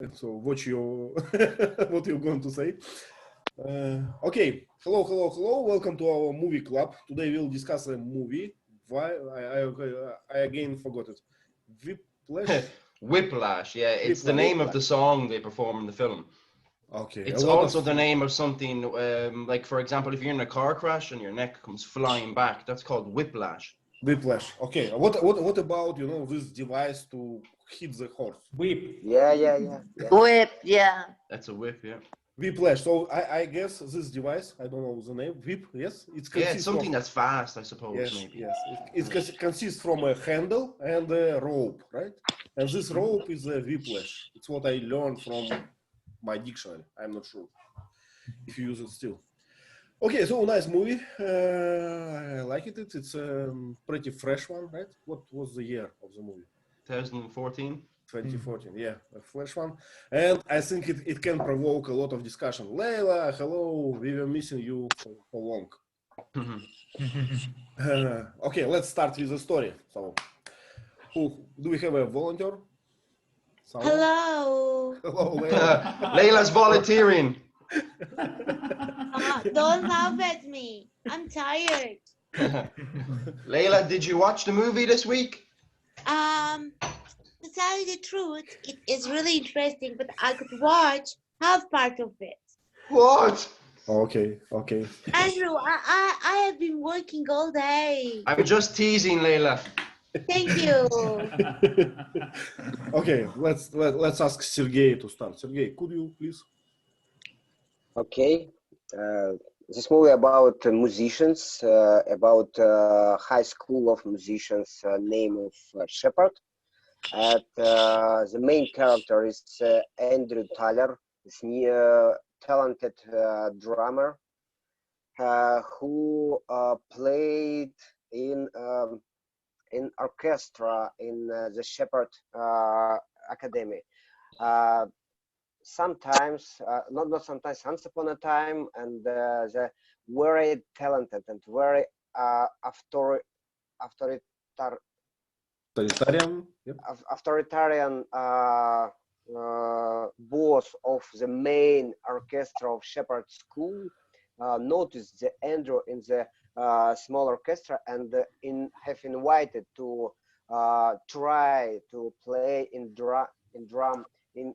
So watch your what you're going to say. Okay, hello. Welcome to our movie club. Today we'll discuss a movie. Why I again forgot it. Whiplash. Whiplash. Yeah, it's the name of the song they perform in the film. Okay. It's also the name of something like, for example, if you're in a car crash and your neck comes flying back, that's called whiplash. Whiplash. Okay. What about this device to hit the horse? Whip. Yeah. Whip, yeah. That's a whip, yeah. Whiplash. So I guess this device, I don't know the name. Whip. Yes. It's something that's fast, I suppose. Yes. Maybe. Yes. It consists from a handle and a rope, right? And this rope is a whiplash. It's what I learned from my dictionary. I'm not sure if you use it still. Okay, so nice movie. I like it. It's a pretty fresh one, right? What was the year of the movie? 2014. 2014, yeah, a fresh one. And I think it can provoke a lot of discussion. Leyla, hello, we were missing you for long. Okay, let's start with the story. So, do we have a volunteer? Someone? Hello. Hello, Leyla. Layla's volunteering. Don't laugh at me. I'm tired. Layla, did you watch the movie this week? To tell you the truth, it is really interesting, but I could watch half part of it. What? Okay. Andrew, I have been working all day. I'm just teasing, Layla. Thank you. Okay, let's ask Sergey to start. Sergey, could you please? Okay. This movie about musicians, about high school of musicians, name of Shepard. And the main character is Andrew Tyler, this talented drummer who played in orchestra in the Shepard Academy. Sometimes, not sometimes, once upon a time, and the very talented and very authoritarian boss of the main orchestra of Shepard School noticed the Andrew in the small orchestra and have invited to try to play in drum in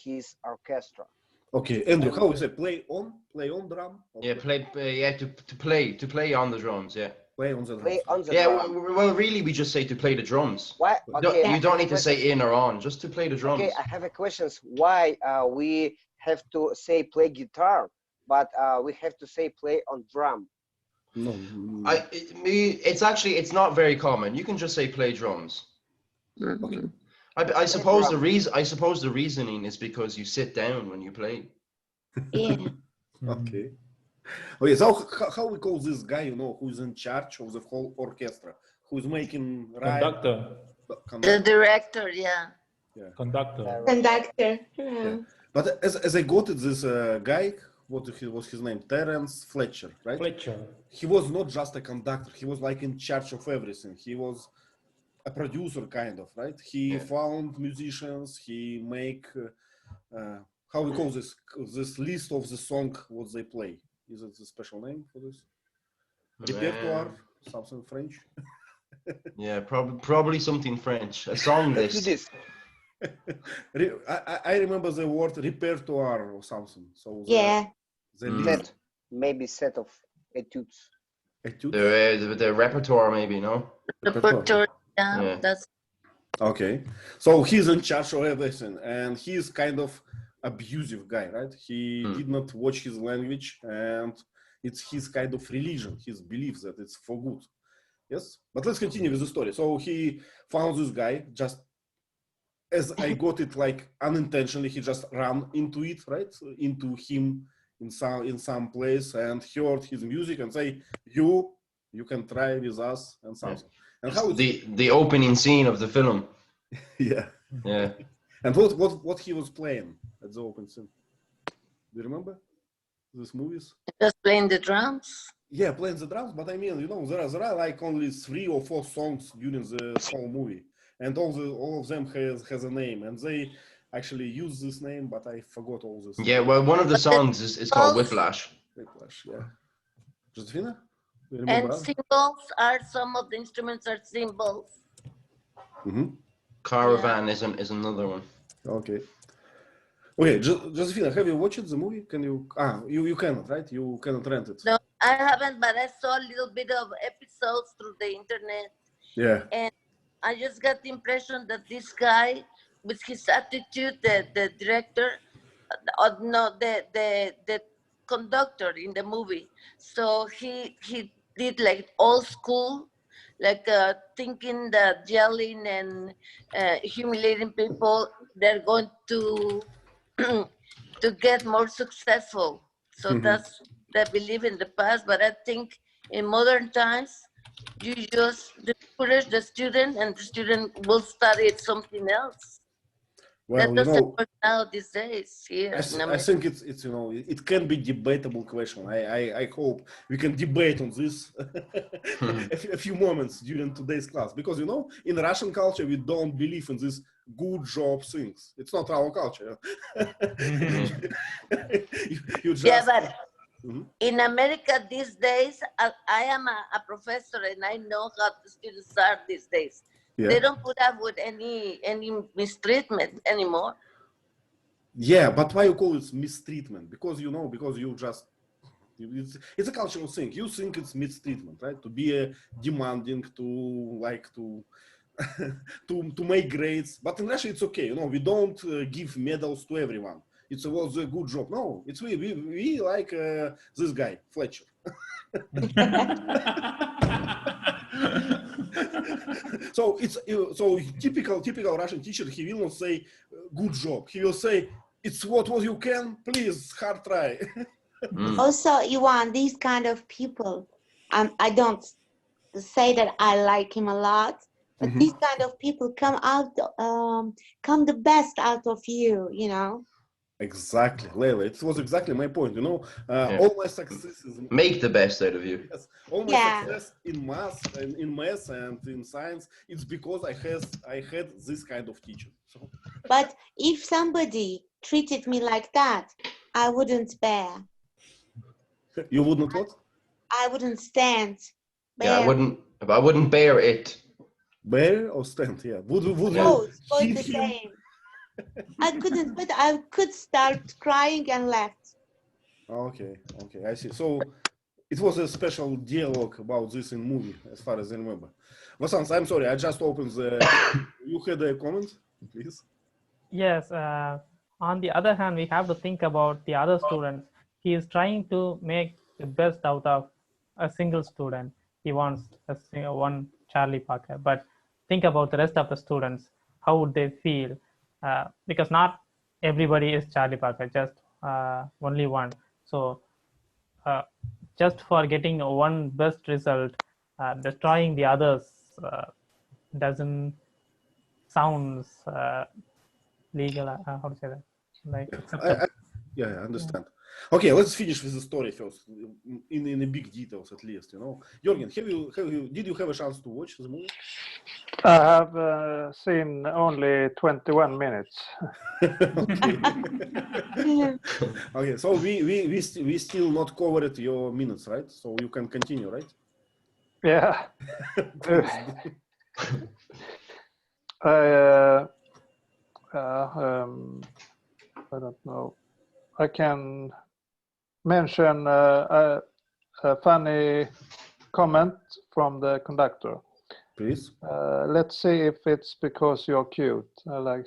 his orchestra. Okay, Andrew, how is it? Play on drum? Yeah, to play on the drums, yeah. Play on the drums. Well, really, we just say to play the drums. Why? Okay, you don't need to say in or on, just to play the drums. Okay, I have a question. Why we have to say play guitar, but we have to say play on drum? No. It's not very common. You can just say play drums. Okay. I suppose the reasoning is because you sit down when you play. Yeah. Okay. Okay, so how we call this guy, who's in charge of the whole orchestra, who's making Conductor. The director, yeah. Conductor. Yeah. But as I got it, this guy, what was his name? Terence Fletcher, right? Fletcher. He was not just a conductor. He was like in charge of everything. He was a producer, kind of, right? He found musicians. He make how we call this list of the song what they play. Is it a special name for this? Repertoire, something French. Yeah, probably something French. A song list. I remember the word repertoire or something. So Yeah. the list. Maybe set of etudes. The repertoire, maybe, no? Repertoire, Yeah. that's Okay, so he's in charge of everything, and he's kind of abusive guy, right? He did not watch his language, and it's his kind of religion, his belief that it's for good. Yes, but let's continue with the story. So he found this guy, just as I got it, like unintentionally, he just ran into it, right? Into him in some place, and heard his music and say, you can try with us and something. And how the opening scene of the film. Yeah. And what he was playing at the open scene? Do you remember these movies? just playing the drums. Yeah, playing the drums, but I mean, there are like only 3 or 4 songs during the whole movie, and all of them has a name, and actually use this name, but I forgot all this. Yeah, well, one of the songs is called Whiplash. Whiplash, yeah. Josefina, you remember? And symbols are some of the instruments are symbols. Caravan is another one. Okay. Okay, Josefina, have you watched the movie? Can you? You cannot, right? You cannot rent it. No, I haven't, but I saw a little bit of episodes through the internet. Yeah. And I just got the impression that this guy, with his attitude, the director, the conductor in the movie. So he did like old school, like thinking that yelling and humiliating people, they're going to to get more successful. So that's the belief in the past. But I think in modern times, you just discourage the student and the student will study something else. Well, that doesn't work out these days here. I think it's it can be debatable question. I hope we can debate on this a few moments during today's class, because in Russian culture we don't believe in this good job things. It's not our culture. you just, yeah, but in America these days, I am a professor and I know how the students are these days. Yeah. They don't put up with any mistreatment anymore. Yeah, but why you call it mistreatment? Because you just it's a cultural thing. You think it's mistreatment, right? To be demanding, to make grades. But in Russia it's okay. We don't give medals to everyone. It was a good job. No, it's we like this guy Fletcher. So it's typical Russian teacher. He will not say good job. He will say it's what you can. Please hard try. Also, Ivan, these kind of people, I don't say that I like him a lot, but these kind of people come the best out of you. Exactly, Leyla. It was exactly my point. All my successes make the best out of you. Yes, all my success in math and in science, it's because I had this kind of teacher. So. But if somebody treated me like that, I wouldn't bear. You wouldn't what? I wouldn't stand. Yeah, I wouldn't bear it. Bear or stand? Yeah. Would both the same. I couldn't, but I could start crying and left. Okay, I see. So it was a special dialogue about this in movie, as far as I remember. Vasanth, I'm sorry, I just opened the. You had a comment, please? Yes. On the other hand, we have to think about the other students. He is trying to make the best out of a single student. He wants one Charlie Parker, but think about the rest of the students. How would they feel? Because not everybody is Charlie Parker, just only one. So just for getting one best result, destroying the others doesn't sound legal. How to say that? Like, I understand. Okay, let's finish with the story first, in the big details at least. Jörgen, did you have a chance to watch the movie? I have seen only 21 minutes. Okay, so we still not covered your minutes, right? So you can continue, right? Yeah. I don't know. I can mention a funny comment from the conductor. Please. Let's see if it's because you're cute. I like.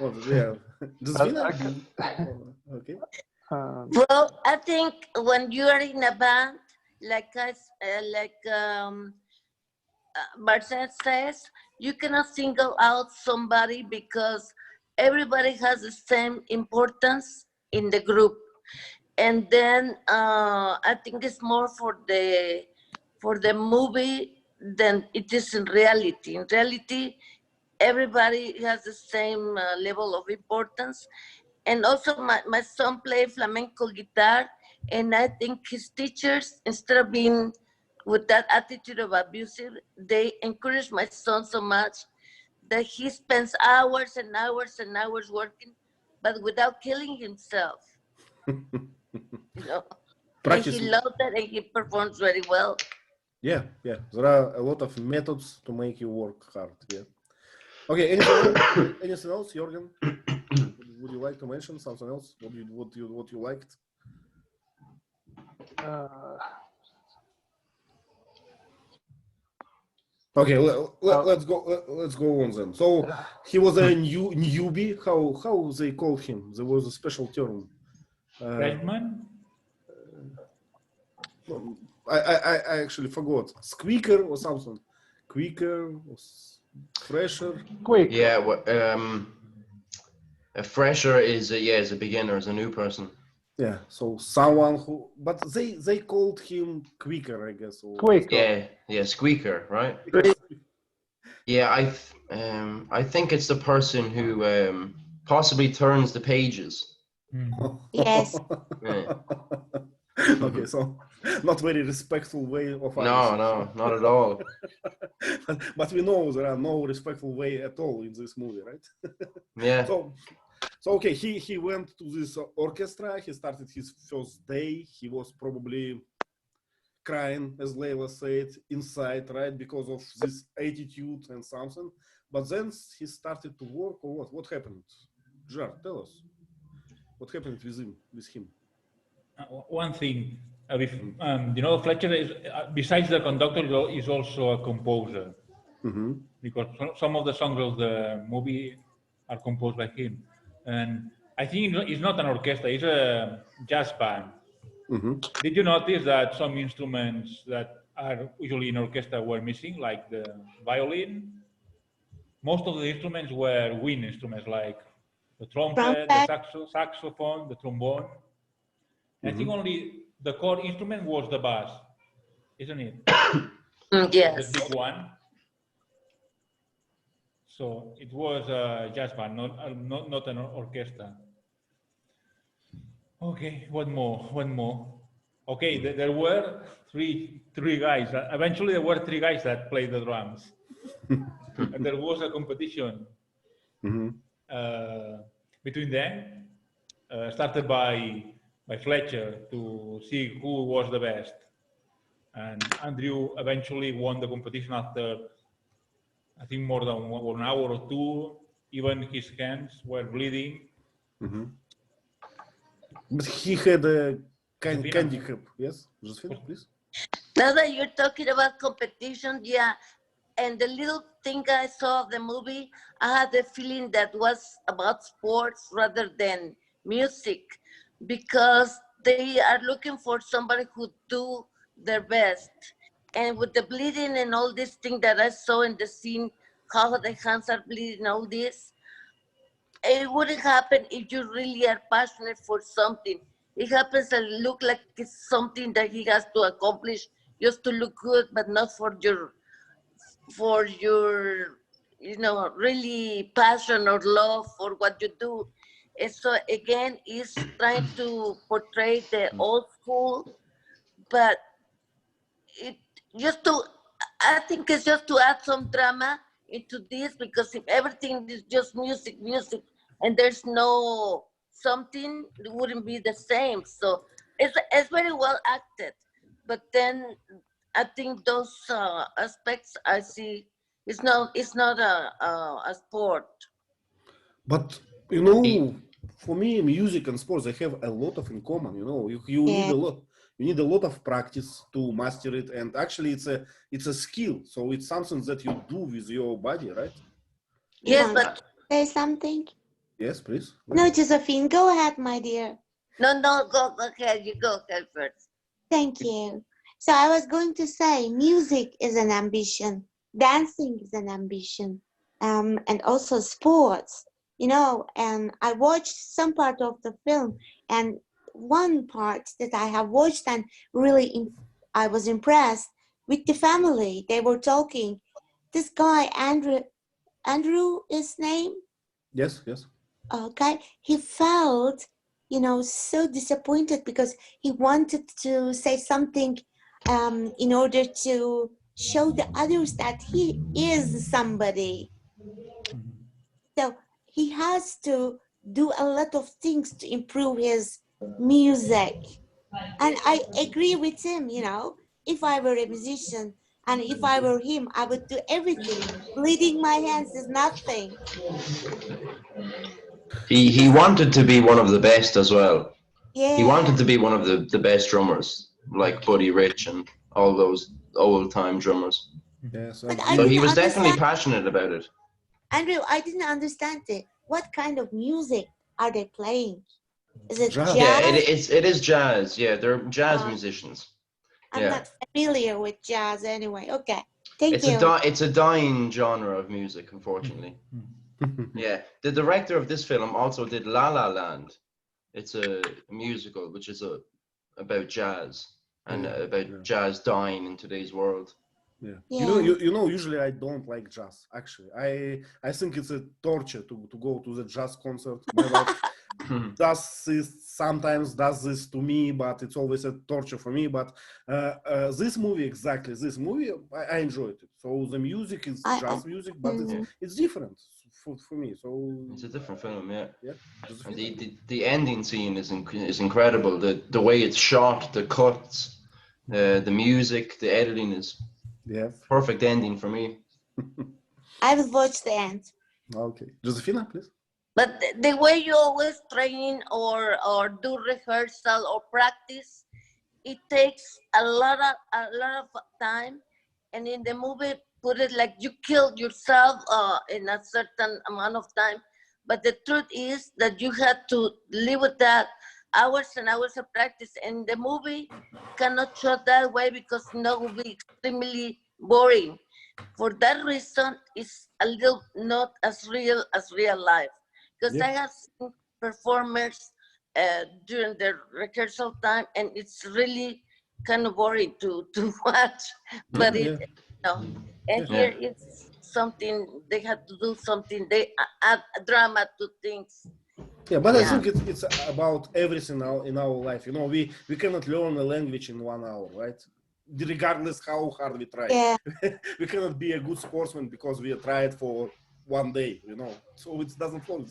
Oh, yeah. Okay. Well, I think when you are in a band, Vasanth says, you cannot single out somebody because everybody has the same importance in the group. And then I think it's more for the movie than it is in reality. In reality, everybody has the same level of importance. And also my son played flamenco guitar, and I think his teachers, instead of being with that attitude of abusive, they encouraged my son so much that he spends hours and hours and hours working, but without killing himself. You know, Practice. and he loves it and he performs very well. Yeah, yeah. There are a lot of methods to make you work hard. Yeah. Okay. Anything else, Jörgen? Would you like to mention something else? What you liked? Okay, let's go on then. So he was a newbie. How they called him? There was a special term. Freshman? I actually forgot. Squeaker or something. Quicker, or fresher. Quick. Yeah, a fresher is a beginner, is a new person. Yeah, so someone who, but they called him quicker, I guess. Or, Quicker. Yeah, squeaker, right? Yeah, I think it's the person who possibly turns the pages. Yes. Yeah. Okay, so not very respectful way of No, not at all. but we know there are no respectful way at all in this movie, right? Yeah. So okay, he went to this orchestra. He started his first day. He was probably crying, as Leyla said, inside, right, because of this attitude and something. But then he started to work, or what? What happened? Gerard, tell us. What happened with him? One thing, Fletcher is, besides the conductor, is also a composer. Mm-hmm. Because some of the songs of the movie are composed by him. And I think it's not an orchestra, it's a jazz band. Mm-hmm. Did you notice that some instruments that are usually in orchestra were missing, like the violin? Most of the instruments were wind instruments, like the trumpet, the saxophone, the trombone. Mm-hmm. I think only the core instrument was the bass, isn't it? Yes. The big one. So it was a jazz band, not an orchestra. Okay, one more. Okay, there were three guys. Eventually, there were three guys that played the drums, and there was a competition between them, started by Fletcher to see who was the best, and Andrew eventually won the competition after, I think, more than 1 hour or two. Even his hands were bleeding. Mm-hmm. But he had a candy cup, yes? Josephine, please. Now that you're talking about competition, yeah, and the little thing I saw of the movie, I had the feeling that was about sports rather than music, because they are looking for somebody who do their best. And with the bleeding and all this thing that I saw in the scene, how the hands are bleeding, all this, it wouldn't happen if you really are passionate for something. It happens and look like it's something that he has to accomplish just to look good, but not for your really passion or love for what you do. And so again, he's trying to portray the old school, but I think it's just to add some drama into this, because if everything is just music, and there's no something, it wouldn't be the same. So it's very well acted, but then I think those aspects I see, it's not a sport. But for me, music and sports, they have a lot of in common. You need a lot. You need a lot of practice to master it, and actually, it's a skill. So it's something that you do with your body, right? Yes, but say something. Yes, please. No, Josephine, go ahead, my dear. No, go ahead. You go ahead first. Thank you. So I was going to say, music is an ambition, dancing is an ambition, and also sports. And I watched some part of the film, and one part that I have watched and really I was impressed with the family. They were talking. This guy, Andrew is name? Yes. Okay. He felt, so disappointed because he wanted to say something in order to show the others that he is somebody. So he has to do a lot of things to improve his music. And I agree with him, you know, if I were a musician and if I were him, I would do everything. Bleeding my hands is nothing. He wanted to be one of the best as well. Yeah. He wanted to be one of the best drummers, like Buddy Rich and all those old-time drummers. Yes, But I So he didn't was definitely understand, passionate about it. Andrew, I didn't understand it. What kind of music are they playing? Is it Jazz. jazz? Yeah, it is jazz. Yeah, they're jazz musicians. I'm Yeah. not familiar with jazz anyway. Okay, thank you. It's a dying genre of music, unfortunately. Yeah, the director of this film also did La La Land. It's a musical which is about jazz and about jazz dying in today's world. Yeah. Yeah. You know, usually I don't like jazz. Actually, I think it's a torture to go to the jazz concert. My wife sometimes does this to me, but it's always a torture for me. But this movie, I enjoyed it. So the music is jazz music, but it's different for me. So it's a different film, yeah. Yeah. And the ending scene is incredible. The way it's shot, the cuts, the music, the editing is perfect ending for me. I will watch the end. Okay, Josefina, please. But the way you always train or do rehearsal or practice, it takes a lot of time. And in the movie, put it like you killed yourself in a certain amount of time. But the truth is that you had to live with that hours and hours of practice. And the movie cannot show that way because it would be extremely boring. For that reason, it's a little not as real life. Because I have seen performers during the rehearsal time, and it's really kind of boring to watch. But here it's something they have to do something. They add drama to things. Yeah, but I think it's about everything now in our life. You know, we cannot learn a language in 1 hour, right? Regardless how hard we try. Yeah. We cannot be a good sportsman because we tried for 1 day, you know. So it doesn't work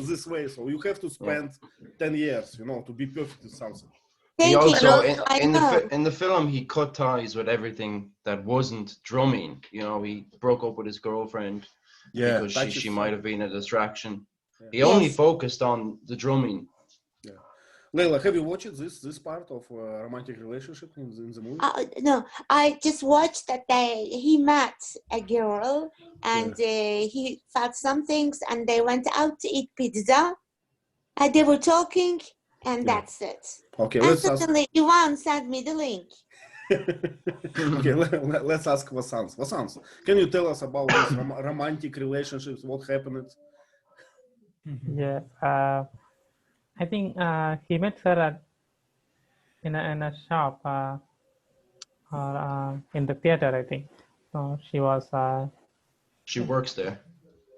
this way. So you have to spend 10 years, you know, to be perfect in something. He also, in the film, he cut ties with everything that wasn't drumming. You know, he broke up with his girlfriend because she might have been a distraction. Yeah. He only focused on the drumming. Yeah. Leyla, have you watched this part of a romantic relationship in the movie? No, I just watched that he met a girl and he felt some things and they went out to eat pizza and they were talking and that's it. Okay, and suddenly Ivan sent me the link. Okay, let's ask Vasanth. Vasanth, can you tell us about these romantic relationships? What happened? Yes, I think he met her in a shop or in the theater. I think so. She was. She works there.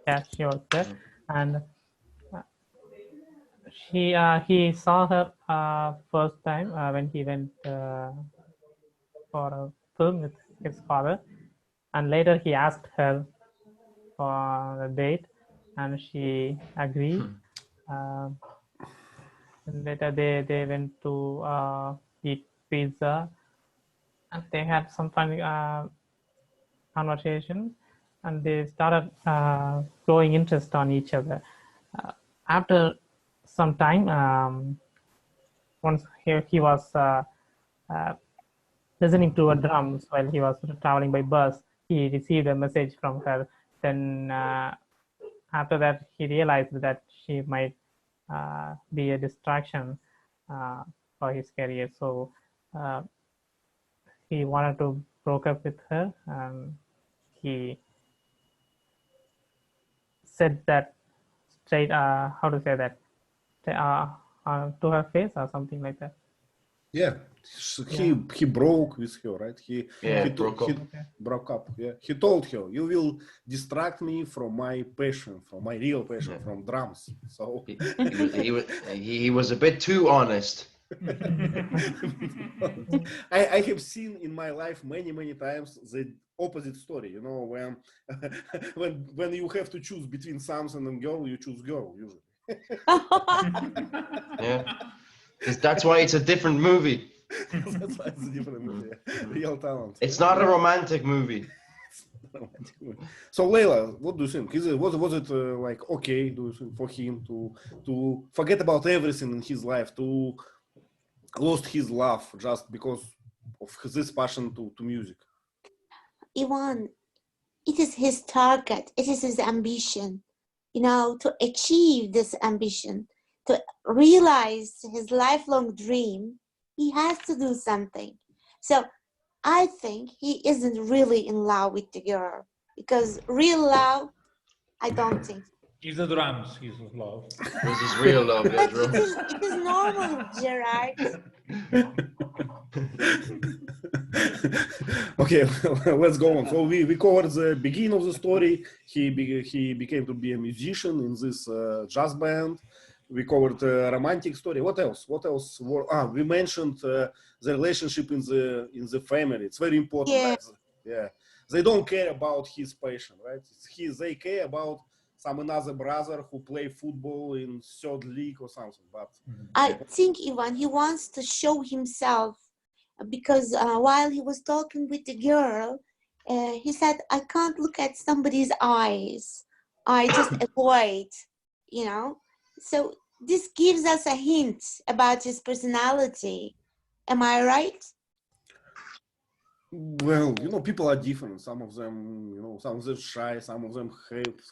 Yeah, she was there, and he saw her first time when he went for a film with his father, and later he asked her for a date, and she agreed. And later they went to eat pizza, and they had some funny conversation, and they started growing interest on each other. After some time, once he was listening to a drums while he was traveling by bus, he received a message from her. Then after that, he realized that she might be a distraction for his career. So he wanted to break up with her, and he said that straight, how to say that, to her face or something like that. Yeah, he broke with her, right? He broke up. Yeah, he told her, "You will distract me from my passion, from my real passion, from drums." So he was a bit too honest. I have seen in my life many times that opposite story. You know, when when you have to choose between Samson and girl, you choose girl usually. Yeah. That's why it's a different movie. That's why it's a different movie. Real talent. It's not a romantic movie. So Leyla, what do you think? Was it like okay? Do you think for him to forget about everything in his life, to lost his love just because of this passion to music? Ivan, it is his target. It is his ambition. You know, to achieve this ambition, to realize his lifelong dream, he has to do something. So I think he isn't really in love with the girl, because real love, I don't think. It's the drums, his love. This is real love, yeah, But drums. it is normal, Gerard. Okay, let's go on. So we covered the beginning of the story. He became to be a musician in this jazz band. We covered the romantic story. What else? What else? We mentioned the relationship in the family. It's very important. Yeah. Yeah. They don't care about his passion, right? They care about some another brother who play football in third league or something. But I think, Ivan, he wants to show himself, because while he was talking with the girl, he said, I can't look at somebody's eyes. I just avoid, you know. So this gives us a hint about his personality. Am I right? well, you know, people are different. Some of them, you know, some of them shy. Some of them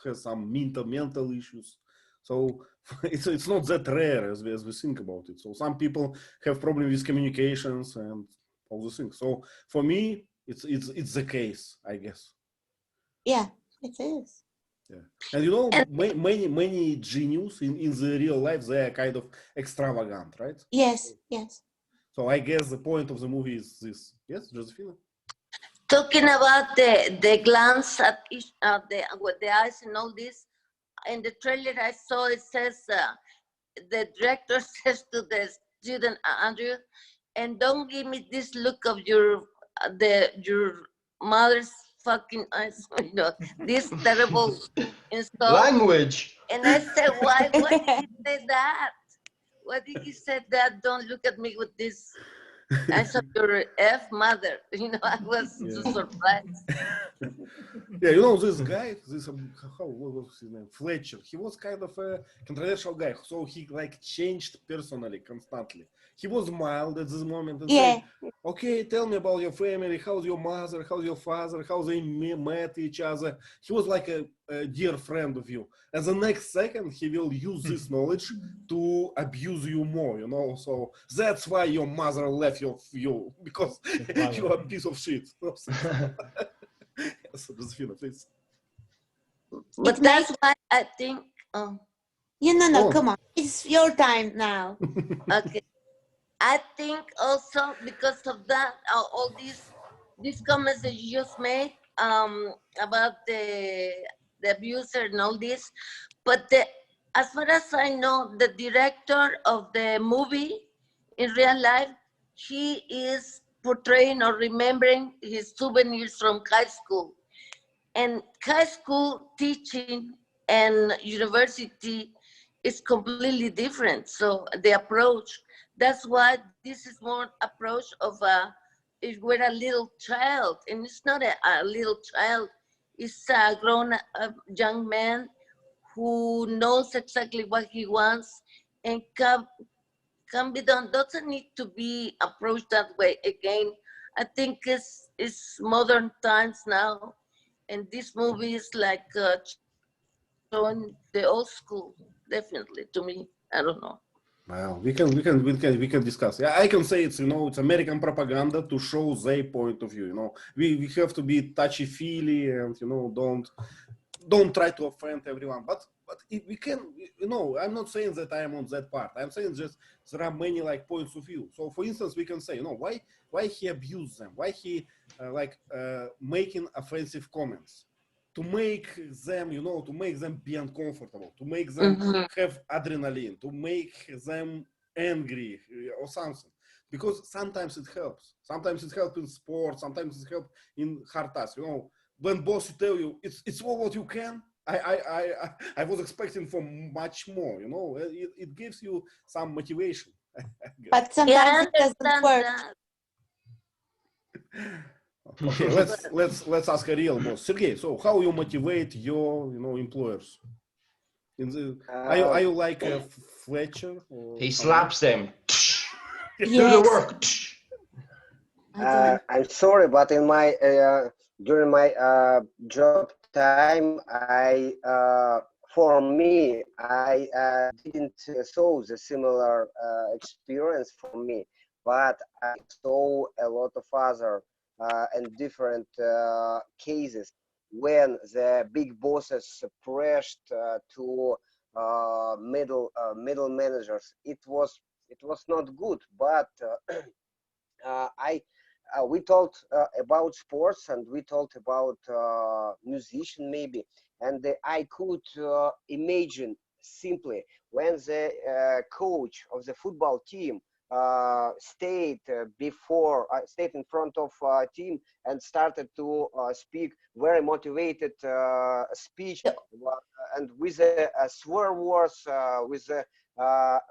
have some mental issues. So it's not that rare as we think about it. So some people have problems with communications and all those things. So for me, it's the case, I guess. Yeah, it is. Yeah, and you know, many genius in the real life, they are kind of extravagant, right? Yes, yes. So I guess the point of the movie is this. Yes, Josephina? Talking about the glance at each with the eyes and all this, in the trailer I saw it says the director says to the student Andrew, and don't give me this look of your mother's fucking eyes, you know, this terrible insult. Language. And I said, why did he say that? Why did he say that? Don't look at me with this. I saw your F mother. You know, I was so surprised. Yeah, you know, this guy, what was his name? Fletcher. He was kind of a controversial guy. So he like changed personally constantly. He was mild at this moment and said, okay, tell me about your family. How's your mother? How's your father? How they met each other? He was like a dear friend of you. And the next second, he will use this knowledge to abuse you more, you know. So that's why your mother left you because you're a piece of shit. Yes, Josephina, please. But that's why I think. Come on. It's your time now. Okay. I think also because of that, all these comments that you just made about the abuser and all this, but as far as I know, the director of the movie in real life, he is portraying or remembering his souvenirs from high school. And high school teaching and university is completely different. So the approach, that's why this is more approach of if we're a little child, and it's not a little child, it's a grown up young man who knows exactly what he wants and can be done. Doesn't need to be approached that way again. I think it's modern times now, and this movie is like showing the old school, definitely to me. I don't know. Well, we can discuss. Yeah, I can say it's, you know, it's American propaganda to show their point of view. You know, we have to be touchy-feely and, you know, don't try to offend everyone. But if we can, you know, I'm not saying that I am on that part. I'm saying just there are many like points of view. So, for instance, we can say, you know, why he abused them, why he making offensive comments. To make them, you know, to make them be uncomfortable, to make them have adrenaline, to make them angry or something, because sometimes it helps. Sometimes it helps in sport. Sometimes it helps in hard tasks. You know, when boss tell you it's all what you can. I was expecting for much more. You know, it gives you some motivation. I guess. But Yeah, I sometimes it doesn't understand work. that. Okay, let's ask a real boss, Sergey. So how you motivate your employers? Are you like a Fletcher? Or He someone else? slaps them. Do the Yes. work. I'm sorry, but in my during my job time, for me, I didn't saw the similar experience for me, but I saw a lot of other and different cases when the big bosses pressed to middle managers. It was not good, but we talked about sports and we talked about musician maybe, and I could imagine simply when the coach of the football team stayed stayed in front of team and started to speak very motivated speech, and with a swear words, with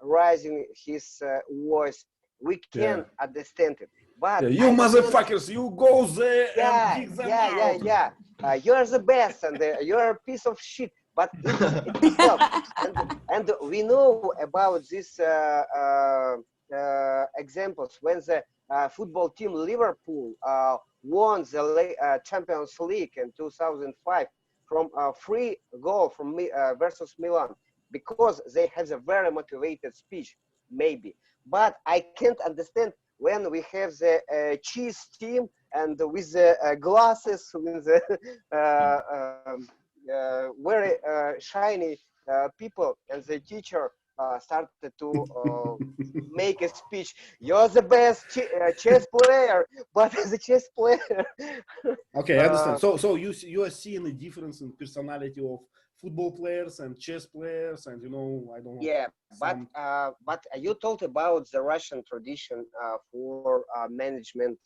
rising his voice, we can understand it. But Yeah, you I don't, motherfuckers, you go there and kick them out. you're the best, and you're a piece of shit. But it helps, and we know about these examples when the football team Liverpool won the Champions League in 2005 from a free goal from versus Milan, because they have a very motivated speech, maybe. But I can't understand when we have the cheese team and with the glasses, with the very shiny people, and the teacher started to make a speech. You're the best chess player, but as a chess player. Okay, I understand. So you are seeing a difference in personality of football players and chess players, and I don't know. Yeah, but you talked about the Russian tradition for management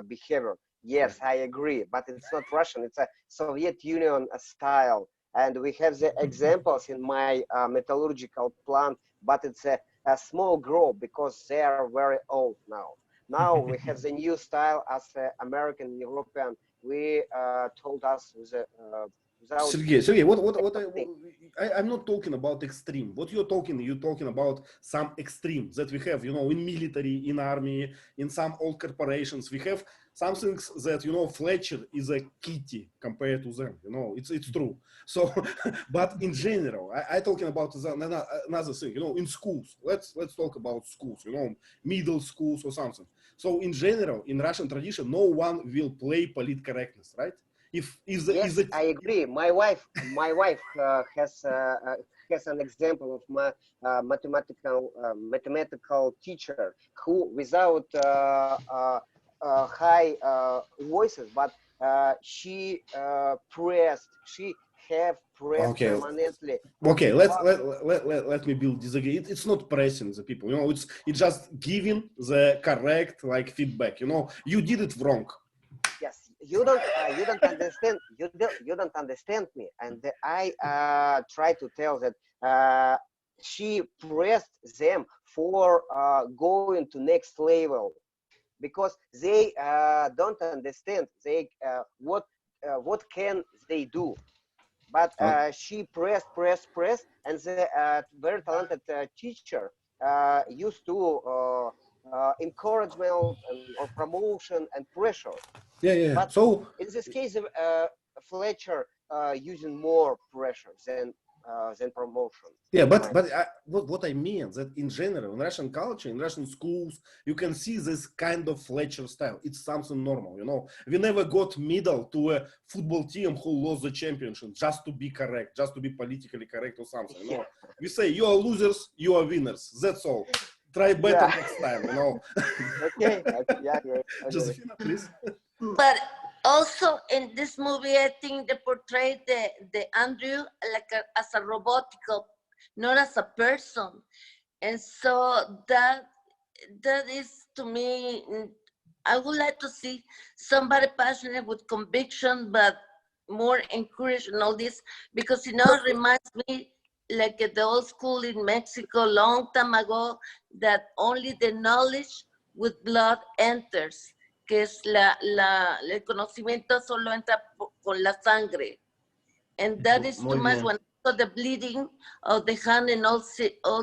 behavior. Yes, I agree, but it's not Russian. It's a Soviet Union style, and we have the examples in my metallurgical plant. But it's a small group because they are very old now. Now we have the new style as American, European. We told us without. Sergey, I'm not talking about extreme. What you're talking about some extreme that we have, in military, in army, in some old corporations. We have some things that, Fletcher is a kitty compared to them, it's true. So, but in general, I talking about another thing, in schools. Let's talk about schools, middle schools or something. So in general, in Russian tradition, no one will play polite correctness, right? Yes, I agree. My wife has an example of my mathematical teacher who, without high voices, but she have pressed permanently. Okay, let me build disagree. It's not pressing the people, it's just giving the correct feedback. You did it wrong. Yes, you don't understand. You don't understand me, and I try to tell that she pressed them for going to next level, because they don't understand what can they do. But she pressed, and the very talented teacher used to encouragement or promotion and pressure. Yeah. But So in this case, Fletcher using more pressure than promotion. yeah, but what I mean that in general, in Russian culture, in Russian schools, you can see this kind of Fletcher style. It's something normal, We never got medal to a football team who lost the championship just to be correct, just to be politically correct or something. We say you are losers, you are winners. That's all. Try better next time, Okay. Yeah. Josephina, please. But also in this movie, I think they portrayed the Andrew as a robotical, not as a person, and so that that is to me, I would like to see somebody passionate with conviction, but more encouraged and all this, because it reminds me like at the old school in Mexico long time ago, that only the knowledge with blood enters, que es el conocimiento solo entra con la sangre. And that is too much when I saw the bleeding of the hand and all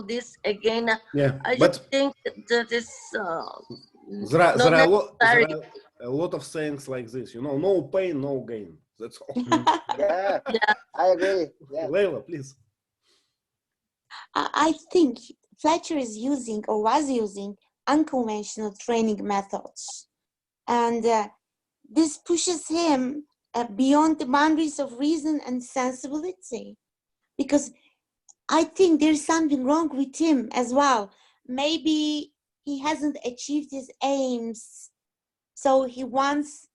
this again. Yeah, I but just think that is there are necessary. a lot of sayings like this, no pain, no gain. That's all. Yeah, Yeah. I agree. Yeah. Leyla, please. I think Fletcher is using or was using unconventional training methods. And this pushes him beyond the boundaries of reason and sensibility. Because I think there's something wrong with him as well. Maybe he hasn't achieved his aims, so he wants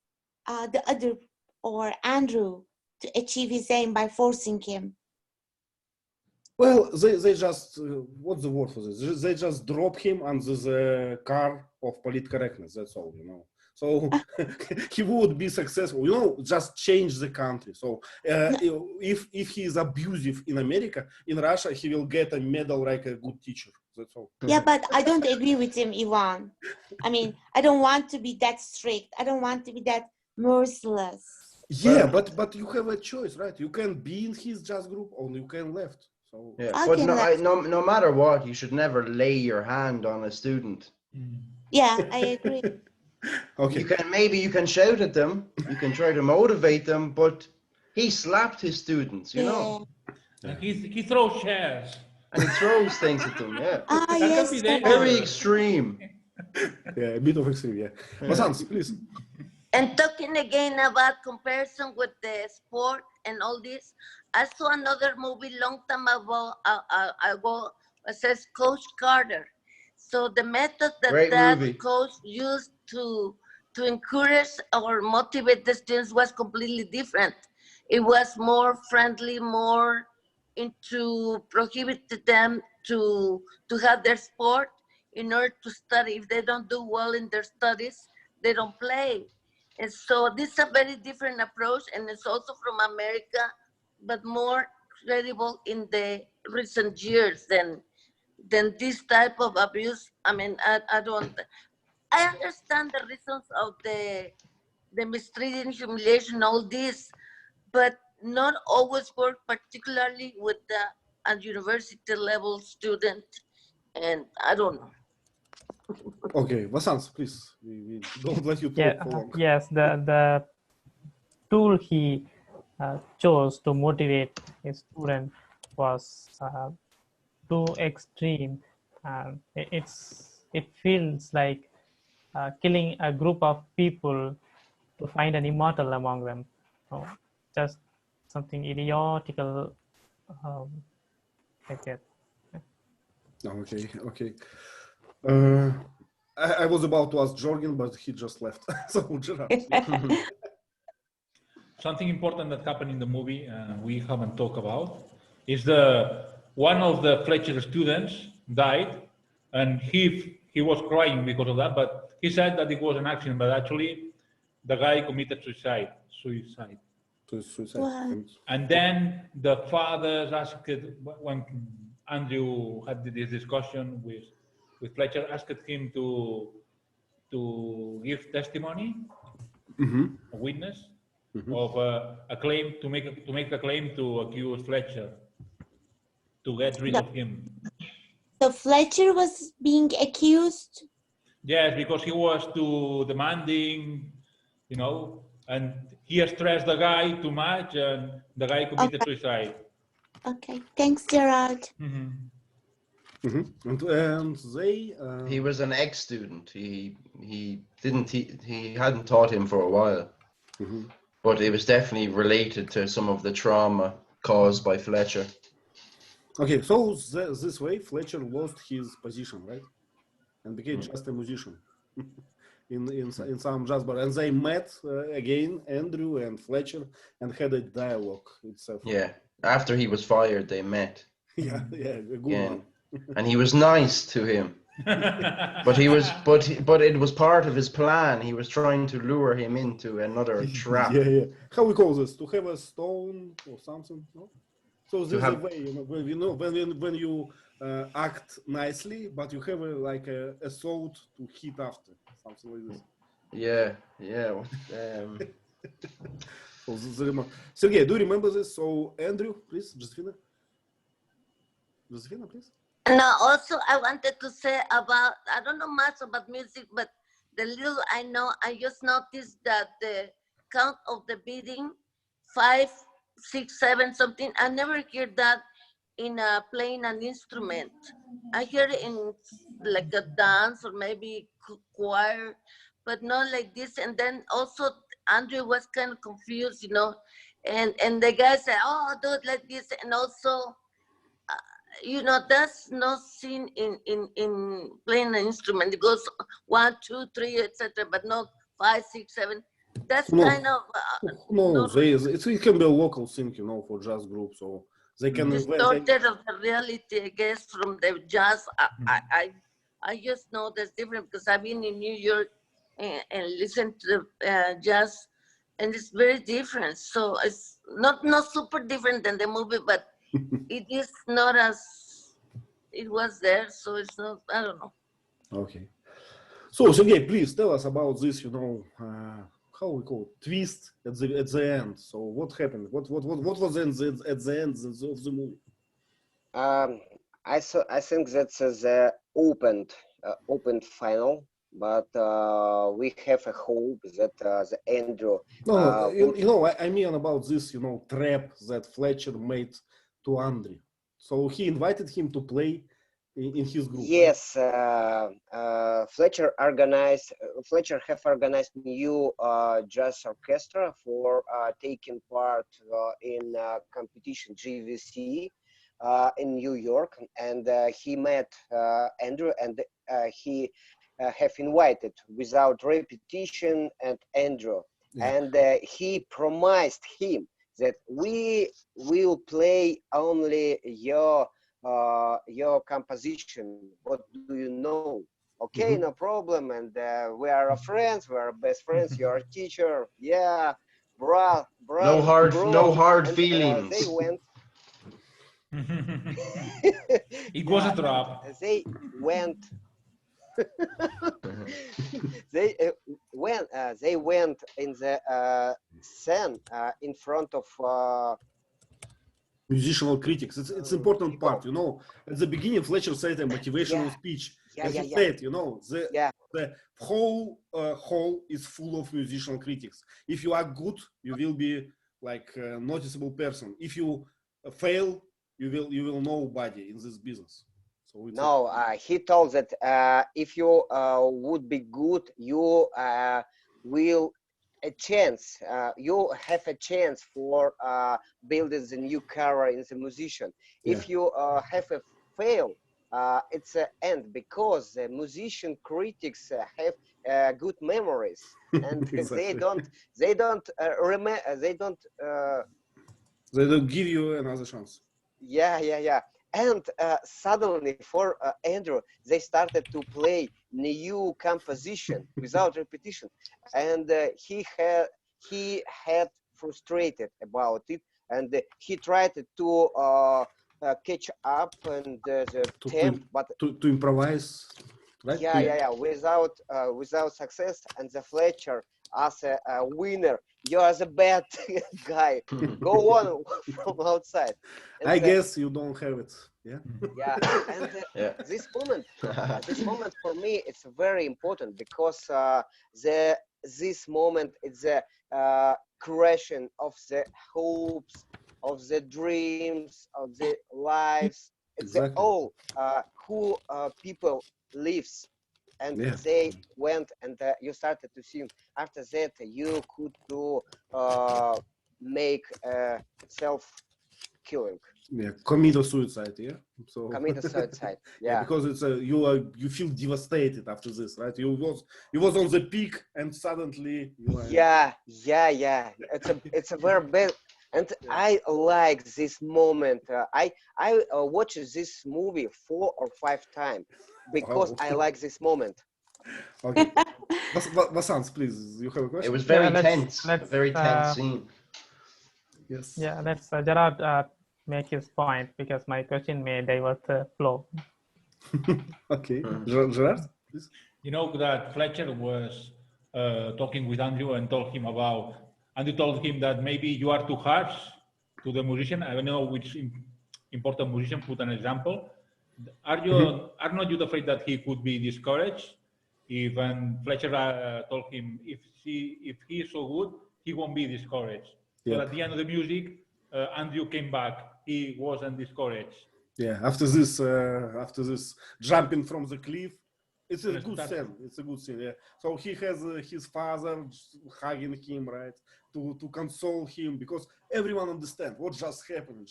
the other or Andrew to achieve his aim by forcing him. Well, they just, what's the word for this? They just drop him under the car of political correctness, that's all, So he would be successful, just change the country. So if he is abusive in America, in Russia, he will get a medal like a good teacher, that's all. Yeah, but I don't agree with him, Ivan. I mean, I don't want to be that strict. I don't want to be that merciless. Yeah, but you have a choice, right? You can be in his jazz group or you can left. So yeah, but no matter what, you should never lay your hand on a student. Yeah, I agree. Okay. You can shout at them, you can try to motivate them, but he slapped his students, you know. And he throws chairs. And he throws things at them, yeah. Yes, very extreme. Yeah, a bit of extreme, yeah. Vasanth, please. And talking again about comparison with the sport and all this, I saw another movie long time ago. It says Coach Carter. So the method that coach used to encourage or motivate the students was completely different. It was more friendly, more into prohibited them to have their sport in order to study. If they don't do well in their studies, they don't play. And so this is a very different approach, and it's also from America, but more credible in the recent years than this type of abuse. I mean, I understand the reasons of the mistreating, humiliation, all this, but not always work, particularly with a university level student. And I don't know. Okay, Vasanth, please. We don't let you talk for long. Yes, the tool he chose to motivate his student was too extreme. It feels like killing a group of people to find an immortal among them. Just something idiotical like that. Okay. I was about to ask Jörgen, but he just left. So, Gerard. Something important that happened in the movie we haven't talked about is one of the Fletcher students died, and he was crying because of that, but he said that it was an accident, but actually the guy committed suicide. Wow. And then the fathers asked, when Andrew had this discussion with Fletcher, asked him to give testimony, a witness of a claim to make a claim to accuse Fletcher to get rid of him. So Fletcher was being accused? Yes, because he was too demanding, and he stressed the guy too much, and the guy committed suicide. Okay, thanks, Gerard. And they he was an ex-student. He hadn't taught him for a while, but it was definitely related to some of the trauma caused by Fletcher. Okay, so this way Fletcher lost his position, right, and became just a musician in some jazz bar, and they met again, Andrew and Fletcher, and had a dialogue itself. Yeah, after he was fired, they met. Yeah, a good one. And he was nice to him. But he was, but it was part of his plan. He was trying to lure him into another trap. Yeah. How we call this? To have a stone or something? No? So there's a have- way, when you act nicely, but you have a sword to hit after, something like this. Yeah. So Sergey, do you remember this? So Andrew, please, Josephina, please. Now, also, I wanted to say about, I don't know much about music, but the little I know, I just noticed that the count of the beating, 5, 6, 7, something, I never hear that in playing an instrument. I hear it in like a dance or maybe choir, but not like this. And then also, Andrew was kind of confused, and the guy said, oh, do it like this. And also, that's not seen in playing an instrument. It goes 1, 2, 3, etc., but not 5, 6, 7. That's kind of it can be a local thing, for jazz groups, so they can distorted of the reality, I guess, from the jazz. I just know that's different because I've been in New York and listened to the jazz, and it's very different. So it's not super different than the movie, but it is not as it was there, so it's not, I don't know. Okay. So Sergey, please tell us about this, how we call it, twist at the end. So what happened? What was at the end of the movie? I think that's the opened final, but we have a hope that the Andrew. I mean about this, trap that Fletcher made to Andre. So he invited him to play in his group. Yes, right? Fletcher have organized new jazz orchestra for taking part in competition GVC in New York, and he met Andrew, and he have invited without repetition and Andrew, and he promised him that we will play only your composition. What do you know? Okay, no problem. And we are friends. We are best friends. You are a teacher. Yeah, bro. No hard and, feelings. They went. It was a trap. They went. They went in the scene in front of musicianal critics. It's important part, At the beginning, Fletcher said a motivational speech. He said, the whole hall is full of musicianal critics. If you are good, you will be like a noticeable person. If you fail, you will nobody in this business. So he told that if you would be good, you will a chance. You have a chance for building the new career in the musician. If you have a fail, it's an end, because the musician critics have good memories, and they don't give you another chance. Yeah. And suddenly for Andrew, they started to play new composition without repetition, and he had frustrated about it, and he tried to catch up and the tempo, but to improvise, right? Yeah, without success. And the Fletcher, as a winner, you are the bad guy. Go on from outside. And I guess you don't have it. Yeah. And this moment for me, it's very important, because this moment is the creation of the hopes, of the dreams, of the lives. It's all who people lives. And they went, and you started to see. After that, you could do make self-killing. Yeah, commit a suicide. Yeah. So commit a suicide. Yeah. Because it's you feel devastated after this, right? You was on the peak, and suddenly. Yeah. It's a very bad. And I like this moment. I watched this movie 4 or 5 times because I like this moment. Okay. Vasanth, please, you have a question? It was very Yeah, tense, a very tense scene. Yes. Yeah, let's Gerard make his point because my question may divert the flow. Okay. Gerard, please. You know that Fletcher was talking with Andrew and told him about, Andrew told him that maybe you are too harsh to the musician. I don't know which important musician put an example. Are not you afraid that he could be discouraged? Even Fletcher told him if he is so good, he won't be discouraged. Yeah. So at the end of the music, Andrew came back. He wasn't discouraged. Yeah. After this jumping from the cliff, it's a good scene. It's a good scene. Yeah. So he has his father hugging him, right, to console him because everyone understands what just happened.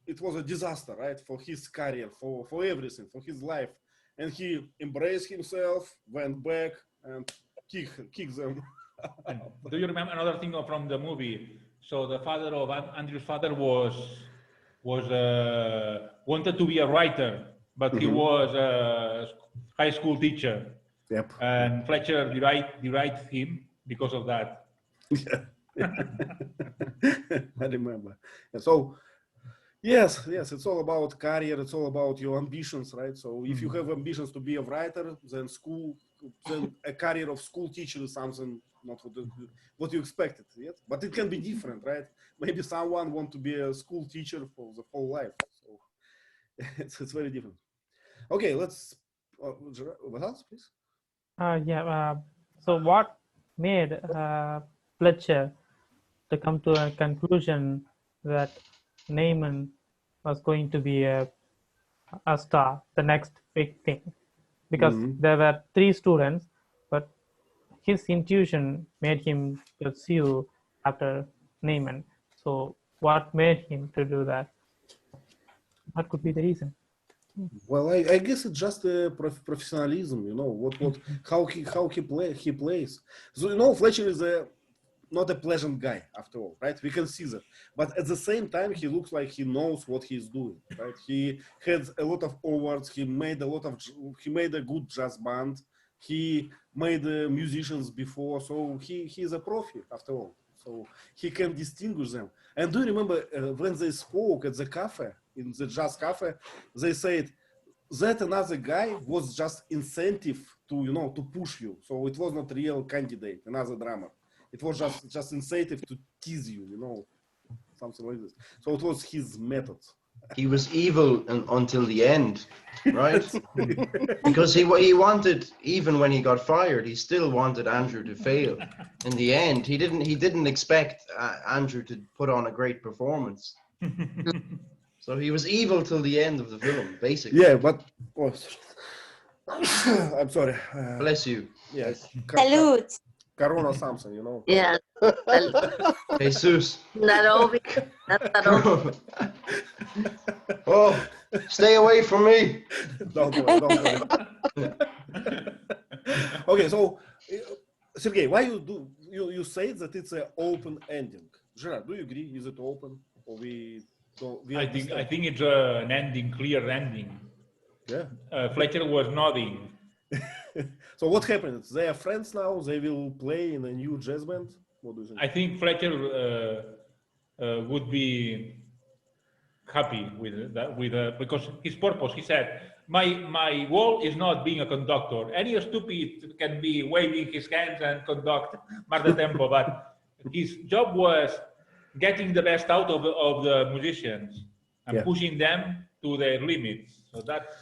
It was a disaster, right, for his career, for everything, for his life. And he embraced himself, went back, and kicked them. And do you remember another thing from the movie? So the father of Andrew's father was wanted to be a writer, but he was a high school teacher. Yep. And Fletcher derided him because of that. Yeah. I remember. And so, yes, it's all about career. It's all about your ambitions, right? So if you have ambitions to be a writer, then a career of school teacher is something not what you expected yet. But it can be different, right? Maybe someone want to be a school teacher for the whole life. So it's very different. Okay, let's. What else, please? So what made Fletcher to come to a conclusion that Neyman was going to be a star, the next big thing? Because there were 3 students, but his intuition made him pursue after Neyman. So what made him to do that? What could be the reason? Well, I guess it's just professionalism, you know, how he plays. So, Fletcher is not a pleasant guy after all, right? We can see that. But at the same time, he looks like he knows what he's doing, right? He had a lot of awards. He made a good jazz band. He made musicians before. So he's a profi after all. So he can distinguish them. And do you remember when they spoke at the cafe, in the jazz cafe, they said that another guy was just incentive to push you. So it was not real candidate, another drummer. It was just incentive to tease you, something like this. So it was his method. He was evil until the end, right? Because he wanted, even when he got fired, he still wanted Andrew to fail. In the end, he didn't expect Andrew to put on a great performance. So he was evil till the end of the film, basically. Yeah, but I'm sorry. Bless you. Yes. Salute. Corona something, Yeah. Jesus. Narovic. Oh, stay away from me. Don't worry. Okay, so Sergey, why you say that it's an open ending? Gerard, do you agree? Is it open, or I think it's an ending, clear ending. Yeah. Fletcher was nodding. So what happened? They are friends now. They will play in a new jazz band. What do you think? I think Fletcher would be happy with that, because his purpose. He said, "My goal is not being a conductor. Any stupid can be waving his hands and conduct Marta Tempo, but his job was getting the best out of the musicians and pushing them to their limits." So that's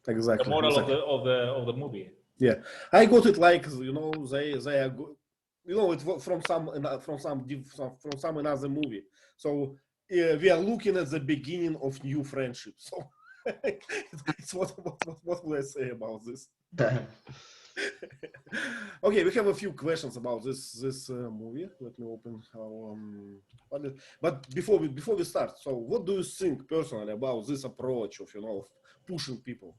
exactly the moral of the movie. Yeah, I got it like they are good. It was from some another movie. So we are looking at the beginning of new friendship. So it's what will I say about this? Okay, we have a few questions about this movie. Let me open our. But before we start, so what do you think personally about this approach of pushing people?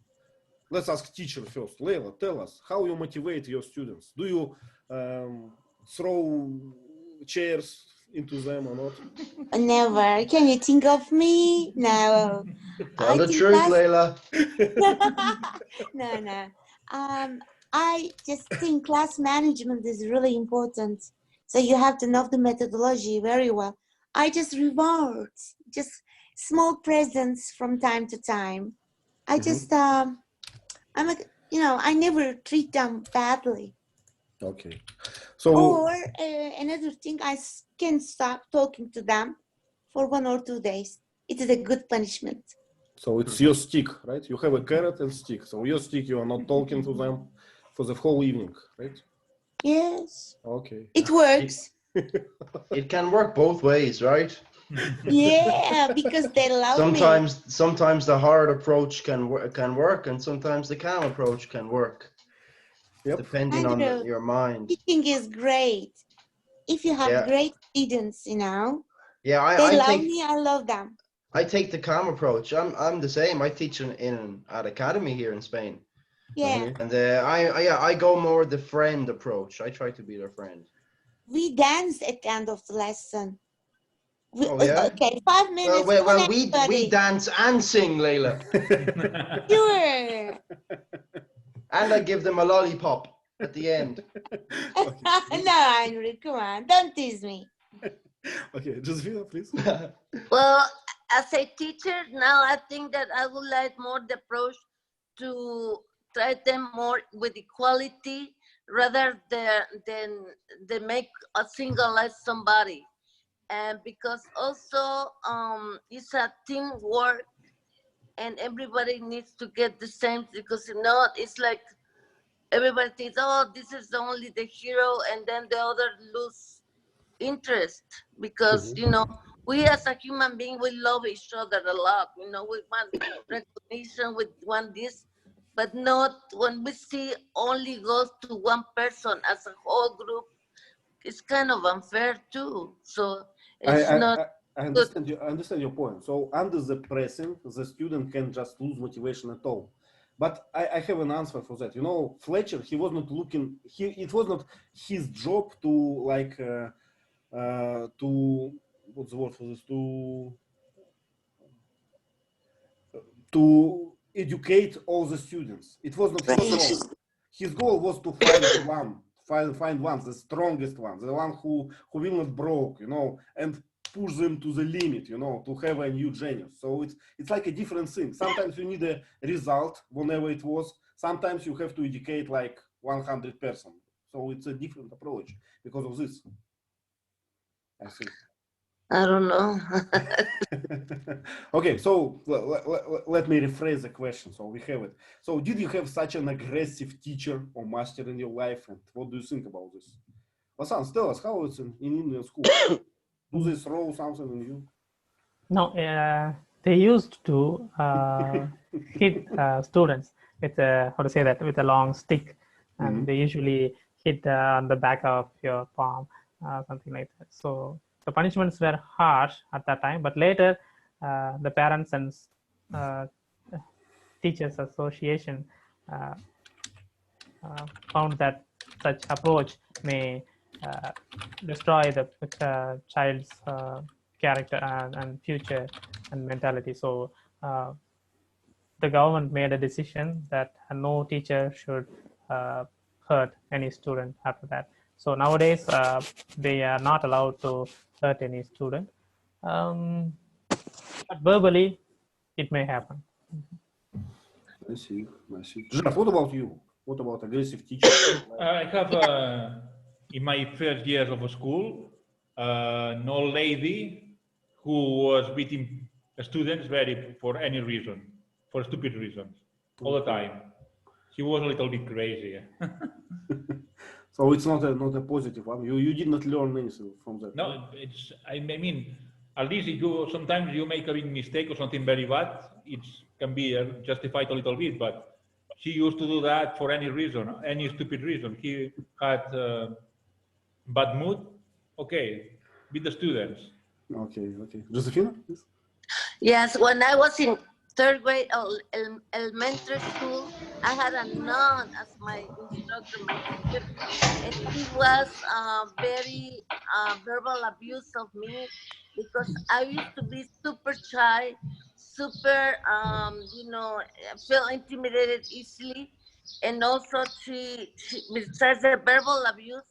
Let's ask teacher first. Leyla, tell us how you motivate your students. Do you throw chairs into them or not? Never. Can you think of me? No. Tell I the think truth, that's- Leyla. No. I just think class management is really important. So you have to know the methodology very well. I just reward, just small presents from time to time. I just, I never treat them badly. Okay. So Or another thing, can stop talking to them for 1 or 2 days. It is a good punishment. so it's your stick, right? You have a carrot and stick. So your stick, you are not talking to them for the whole evening, right? Yes. Okay. It works. It can work both ways, right? Yeah, because they love me. Sometimes the hard approach can work, and sometimes the calm approach can work, depending on your mind. Teaching is great. If you have great students, they love me. I love them. I take the calm approach. I'm the same. I teach at academy here in Spain. Yeah. And I go more the friend approach. I try to be their friend. We dance at the end of the lesson. Okay, 5 minutes. Well, we dance and sing, Leyla. Sure. And I give them a lollipop at the end. No, Henry, come on, don't tease me. Okay, Josephina, please. Well, as a teacher now, I think that I would like more the approach to try them more with equality rather than they make a single somebody. And because also it's a teamwork and everybody needs to get the same, because it's like everybody thinks, oh, this is only the hero, and then the other lose interest because we as a human being, we love each other a lot. We want recognition, we want this, but not when we see only goes to one person as a whole group. It's kind of unfair too. So it's not. I understand your point. So under the pressing, the student can just lose motivation at all. But I have an answer for that. Fletcher, he was not looking. It was not his job to to what's the word for this? To educate all the students. It was not his goal. His goal was to find one, the strongest one, the one who will not broke, and push them to the limit, to have a new genius. So it's like a different thing. Sometimes you need a result, whenever it was. Sometimes you have to educate like 100%. So it's a different approach because of this, I think. I don't know. Okay, so let me rephrase the question. So we have it. So did you have such an aggressive teacher or master in your life? And what do you think about this? Vasanth, tell us how it's in Indian school. Do they throw something on you? No, they used to hit students with with a long stick, and they usually hit on the back of your palm, something like that. So the punishments were harsh at that time, but later the Parents and Teachers Association found that such approach may destroy the child's character and future and mentality. So the government made a decision that no teacher should hurt any student after that. So nowadays they are not allowed to hurt any student, but verbally it may happen. I see. Gerard, what about you? What about aggressive teachers? I have in my first years of school an old lady who was beating students for any reason, for stupid reasons, all the time. She was a little bit crazy. So it's not a positive one. You did not learn anything from that. No, I mean, at least if sometimes you make a big mistake or something very bad, it can be justified a little bit, but she used to do that for any reason, any stupid reason. He had bad mood. Okay, beat the students. Okay. Josephina, please. Yes, when I was in third grade elementary school, I had a nun as my instructor, my teacher, and he was very verbal abuse of me because I used to be super shy, super, feel intimidated easily. And also she, besides the verbal abuse,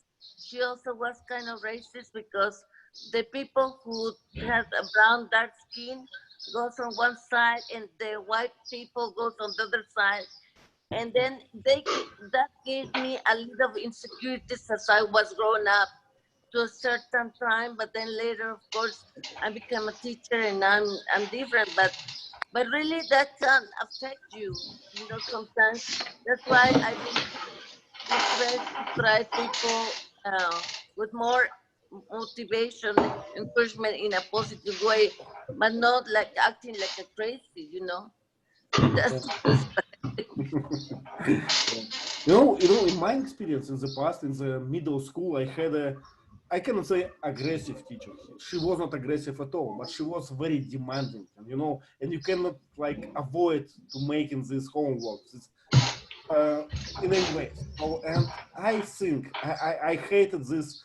she also was kind of racist because the people who had a brown dark skin goes on one side and the white people goes on the other side. And then that gave me a little insecurities as I was growing up to a certain time. But then later, of course, I became a teacher and I'm different. But really, that can affect you, sometimes. That's why I believe it's best to try people with more motivation, encouragement in a positive way, but not like acting like a crazy. That's In my experience in the past, in the middle school, I had I cannot say aggressive teacher. She was not aggressive at all, but she was very demanding, and you cannot avoid to making this homework. In any way. So, and I think I hated this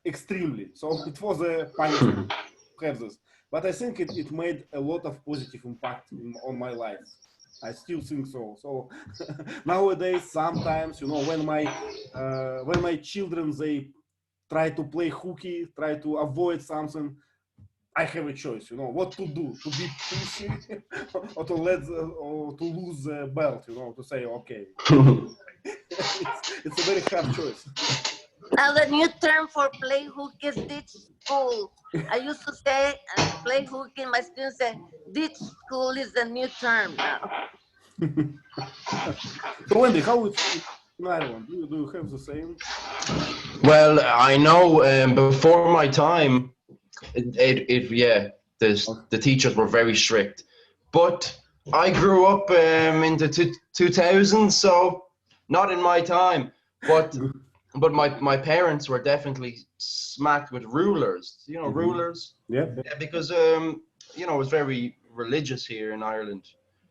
extremely. So it was a punishment to have this. But I think it made a lot of positive impact on my life. I still think so. So nowadays, sometimes, when my children, they try to play hooky, try to avoid something, I have a choice, what to do, to be pushy or to lose the belt, to say, okay. it's a very hard choice. now the new term for play hook is ditch school. I used to say play hook, and my students say ditch school is the new term now. So Wendy, how it's in Ireland? Do you have the same? Well, I know before my time, the teachers were very strict, but I grew up in the 2000s, so not in my time. But my parents were definitely smacked with rulers. Rulers. Yeah. Because it was very religious here in Ireland,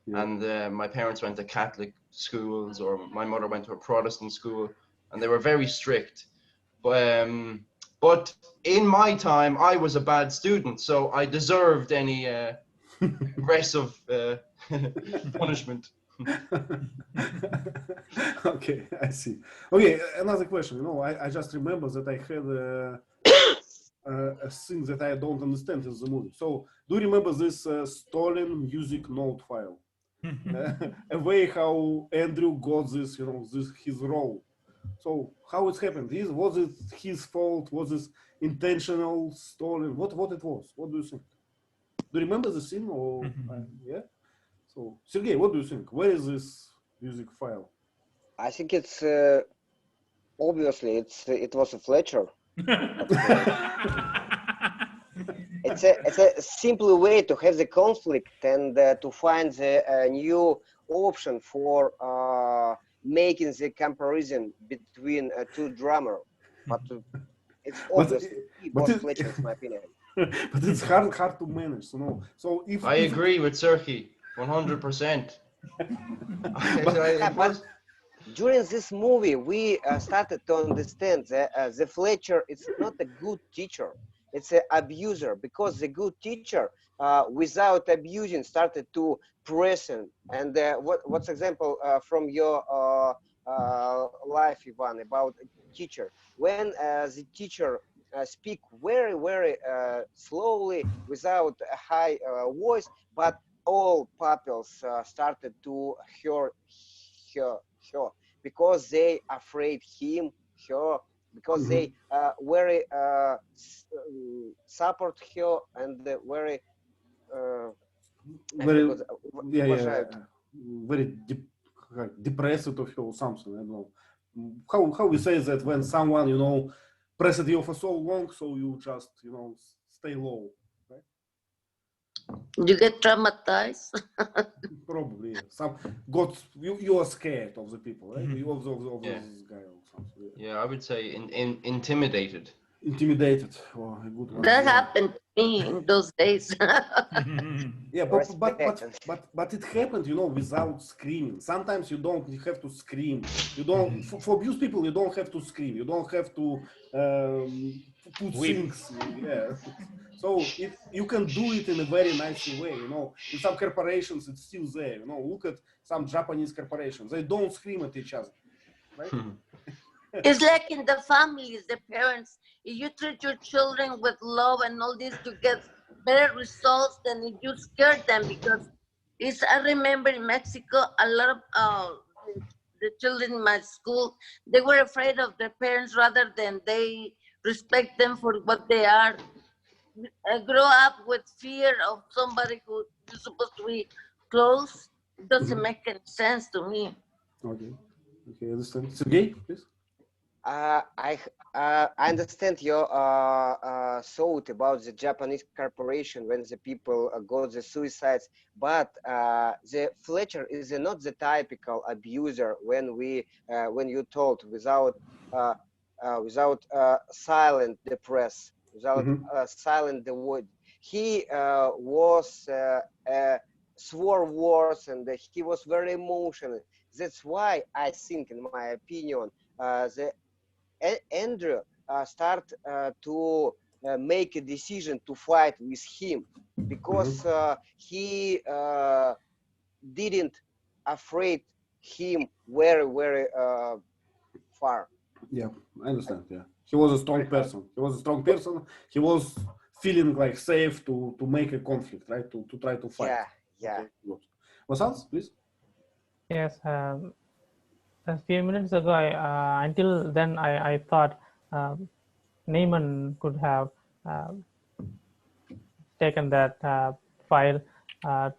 and my parents went to Catholic schools, or my mother went to a Protestant school, and they were very strict. But in my time, I was a bad student, so I deserved any aggressive punishment. Okay, I see. Okay, another question. I just remember that I had a thing that I don't understand in the movie. So, do you remember this stolen music note file? A way how Andrew got this, his role. So, how it happened? Was it his fault? Was it intentional, stolen? What it was? What do you think? Do you remember the scene? Or yeah? So, Sergey, what do you think? Where is this music file? I think it's obviously it was a Fletcher. It's a simple way to have the conflict and to find the new option for making the comparison between two drummers. But it's obvious it was Fletcher, in my opinion. But it's hard to manage, So if I agree with Sergey 100%. But during this movie, we started to understand that the Fletcher is not a good teacher. It's an abuser, because the good teacher, without abusing, started to press him. And what's example from your life, Ivan, about a teacher? When the teacher speak very, very slowly, without a high voice, but all pupils started to hear because they afraid her, because they very support her and very very depressed of her or something. I don't know how we say that when someone pressed you for so long, so you just stay low. You get traumatized. Probably, you are scared of the people, right? You of this guy or something. Yeah, I would say intimidated. Intimidated. Oh, a good one. That happened to me in those days. Yeah, but it happened, you know, without screaming. Sometimes you don't have to scream. You don't for abused people. You don't have to scream. You don't have to put things. Yeah. So you can do it in a very nice way. You know, in some corporations it's still there. You know, look at some Japanese corporations. They don't scream at each other, right? It's like in the families, the parents. If you treat your children with love and all this, you get better results than if you scare them. Because I remember in Mexico, a lot of the children in my school, they were afraid of their parents rather than they respect them for what they are. Grow up with fear of somebody who is supposed to be close. It doesn't make any sense to me. Okay, understand. Sergey, please. I understand your thought about the Japanese corporation when the people got the suicides, but the Fletcher is not the typical abuser when you told without silent the press, without silent the word. He was swore words and he was very emotional. That's why I think, in my opinion, Andrew start to make a decision to fight with him because he didn't afraid him very far. Yeah, I understand. Yeah, he was a strong person. He was feeling like safe to make a conflict, right? To try to fight. Yeah. Okay, Vasanth, please. Yes. A few minutes ago, until then, I thought Neiman could have taken that file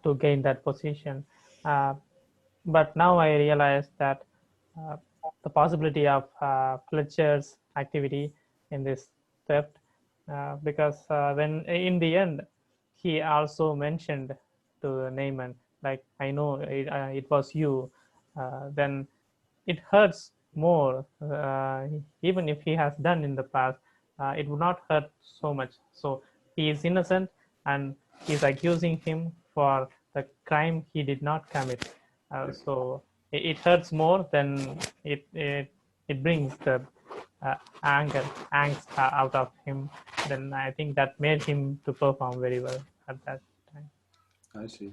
to gain that position. But now I realize that the possibility of Fletcher's activity in this theft, because when in the end, he also mentioned to Neiman, like, I know it was you, then it hurts more. Even if he has done in the past, it would not hurt so much. So he is innocent and he's accusing him for the crime he did not commit. So it hurts more than it brings the angst out of him. Then I think that made him to perform very well at that time. I see.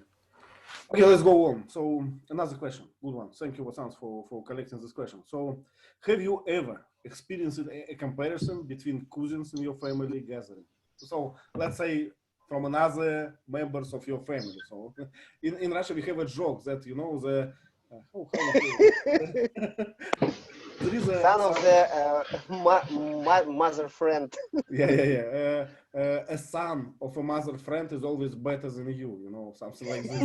Okay, let's go on. So another question, good one. Thank you, Vasanth, for collecting this question. So, have you ever experienced a comparison between cousins in your family gathering? So, let's say from another members of your family. So, in Russia we have a joke that, you know, the there is a son of the mother friend. Yeah. A son of a mother friend is always better than you know, something like this.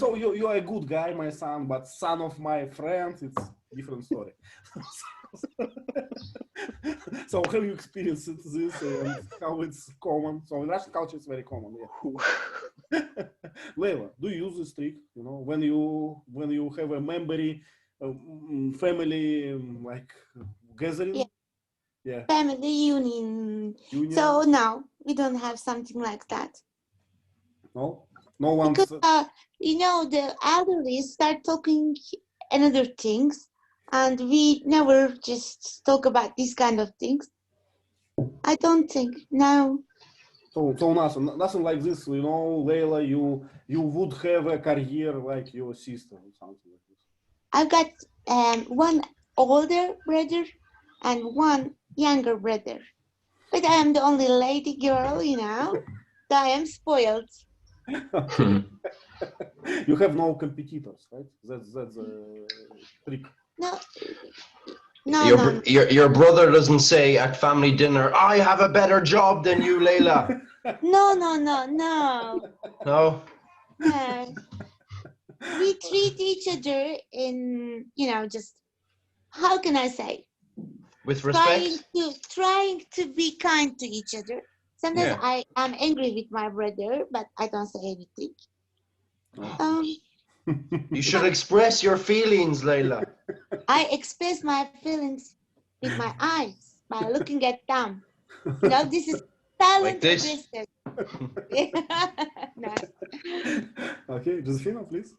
So you are a good guy, my son, but son of my friend, it's different story. So have you experienced this and how it's common? So in Russian culture, it's very common. Yeah. Leyla, do you use this trick? You know, when you have a memory, family like gathering. Yeah. Family union. So no, we don't have something like that. No one. Because you know, the elderly start talking another things, and we never just talk about these kind of things. I don't think, no. So nothing like this, you know, Leyla, you would have a career like your sister or something like this. I've got one older brother and one younger brother, but I am the only lady girl, you know, so I am spoiled. You have no competitors, right? That's a trick. No. Your brother doesn't say at family dinner, I have a better job than you, Leyla. No. No? No. We treat each other in, you know, just, how can I say? With respect? Trying to be kind to each other. Sometimes I am angry with my brother, but I don't say anything. You should express your feelings, Leyla. I express my feelings with my eyes by looking at them. No, this is talent Like this. research. No. Okay, Josefina, please.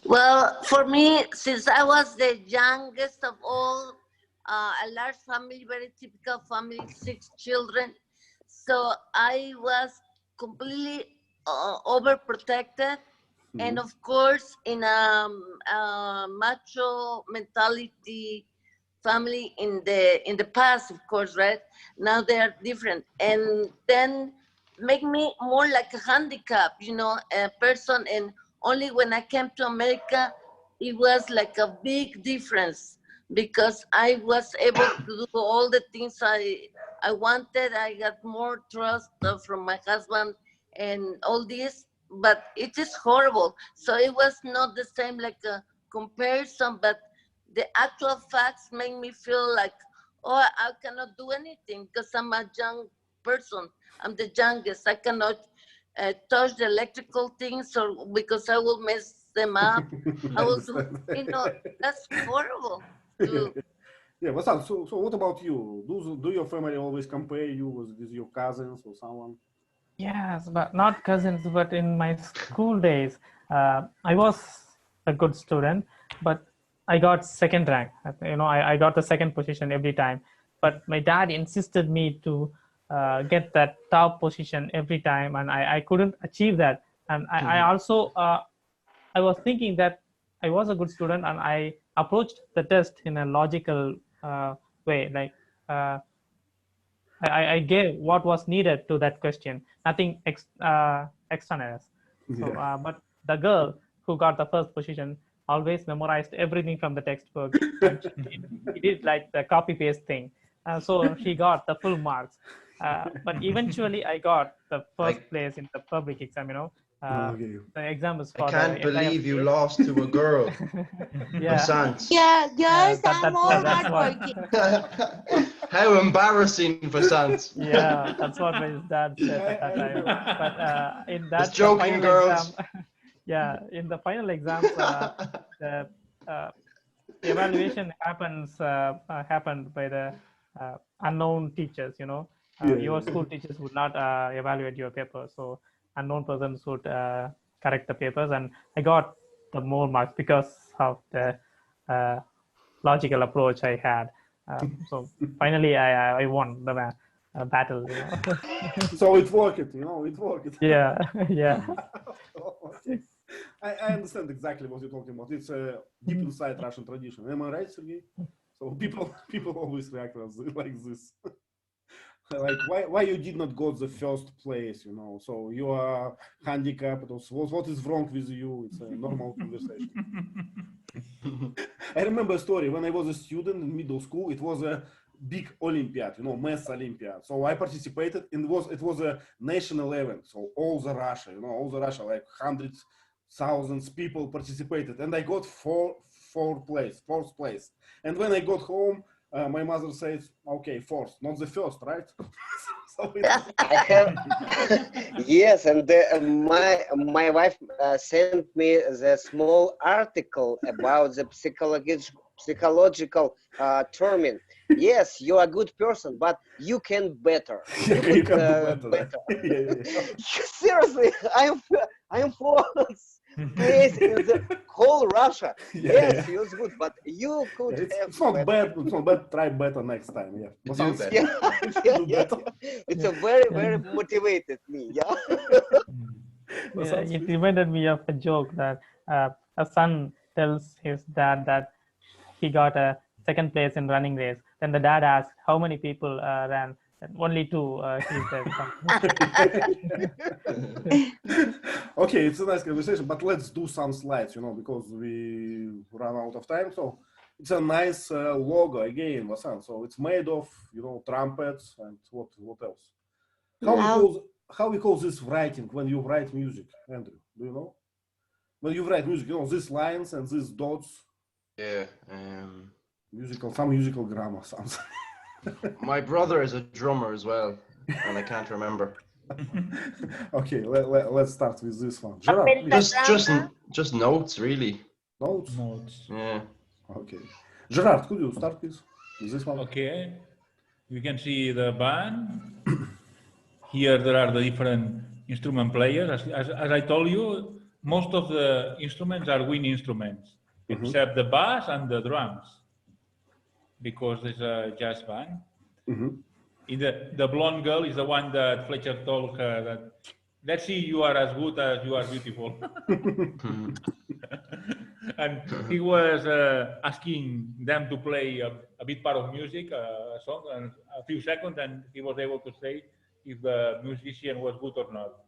Well, for me, since I was the youngest of all, a large family, very typical family, 6 children, so I was completely overprotected, and of course, in a macho mentality family in the past, of course, right? Now they are different, and then make me more like a handicap, a person. And only when I came to America, it was like a big difference because I was able to do all the things I wanted. I got more trust from my husband and all this, but it is horrible. So it was not the same like a comparison, but the actual facts make me feel like, oh, I cannot do anything because I'm a young person. I'm the youngest. I cannot touch the electrical things or because I will mess them up. I will do, that's horrible. Yeah, Vasanth, so what about you? Do your family always compare you with your cousins or someone? Yes, but not cousins, but in my school days, I was a good student, but I got second rank. I got the second position every time. But my dad insisted me to get that top position every time, and I couldn't achieve that. And I also, I was thinking that I was a good student, and I approached the test in a logical way. Like I gave what was needed to that question, nothing extraneous. So, but the girl who got the first position always memorized everything from the textbook. And she did like the copy paste thing. So she got the full marks. But eventually I got the first place in the public exam, Okay. The exam is for I can't the entire believe you state. lost to a girl. Yeah. Vasanth. Yeah, girls are more that's what- hardworking. How embarrassing, Vasanth. Yeah, that's what my dad said at that time. But in that Just joking, final girls. exam, yeah, in the final exams, the evaluation happened by the unknown teachers. Your school teachers would not evaluate your paper, so unknown persons would correct the papers, and I got the more marks because of the logical approach I had. So finally, I won the battle. So it worked, it worked. Yeah, yeah. I understand exactly what you're talking about. It's a deep inside Russian tradition. Am I right, Sergey? So people always react like this. Like why you did not got the first place? So you are handicapped. What is wrong with you? It's a normal conversation. I remember a story when I was a student in middle school. It was a big Olympiad, math Olympiad. So I participated, and it was a national event. So all the Russia, like hundreds, thousands people participated, and I got fourth place. And when I got home, my mother says, "Okay, fourth, not the first, right?" So I have, yes, and my wife sent me the small article about the psychological terming. Yes, you're a good person, but you can better. You can do better. Seriously, I am false. Place in the whole Russia. Yes, he was good, but you could have. It's not bad. It's not bad. Try better next time. Yeah. Do better. Yeah. It's a very motivated me. Yeah. Yeah, it reminded me of a joke that a son tells his dad that he got a second place in running race. Then the dad asks how many people ran. And only 2. He said. Okay, it's a nice conversation, but let's do some slides, because we run out of time. So it's a nice logo again, Vasanth. So it's made of, trumpets and what else? How we call this writing when you write music, Andrew? Do you know? When you write music, these lines and these dots. Yeah. Some musical grammar sounds. My brother is a drummer as well, and I can't remember. Okay, let's start with this one. Gerard, please. Just notes, really. Notes? Yeah. Okay. Gerard, could you start, please, with this one? Okay. You can see the band. Here there are the different instrument players. As I told you, most of the instruments are wind instruments, except the bass and the drums, because there's a jazz band. The blonde girl is the one that Fletcher told her that, let's see, you are as good as you are beautiful. And he was asking them to play a bit part of music, a song, and a few seconds, and he was able to say if the musician was good or not.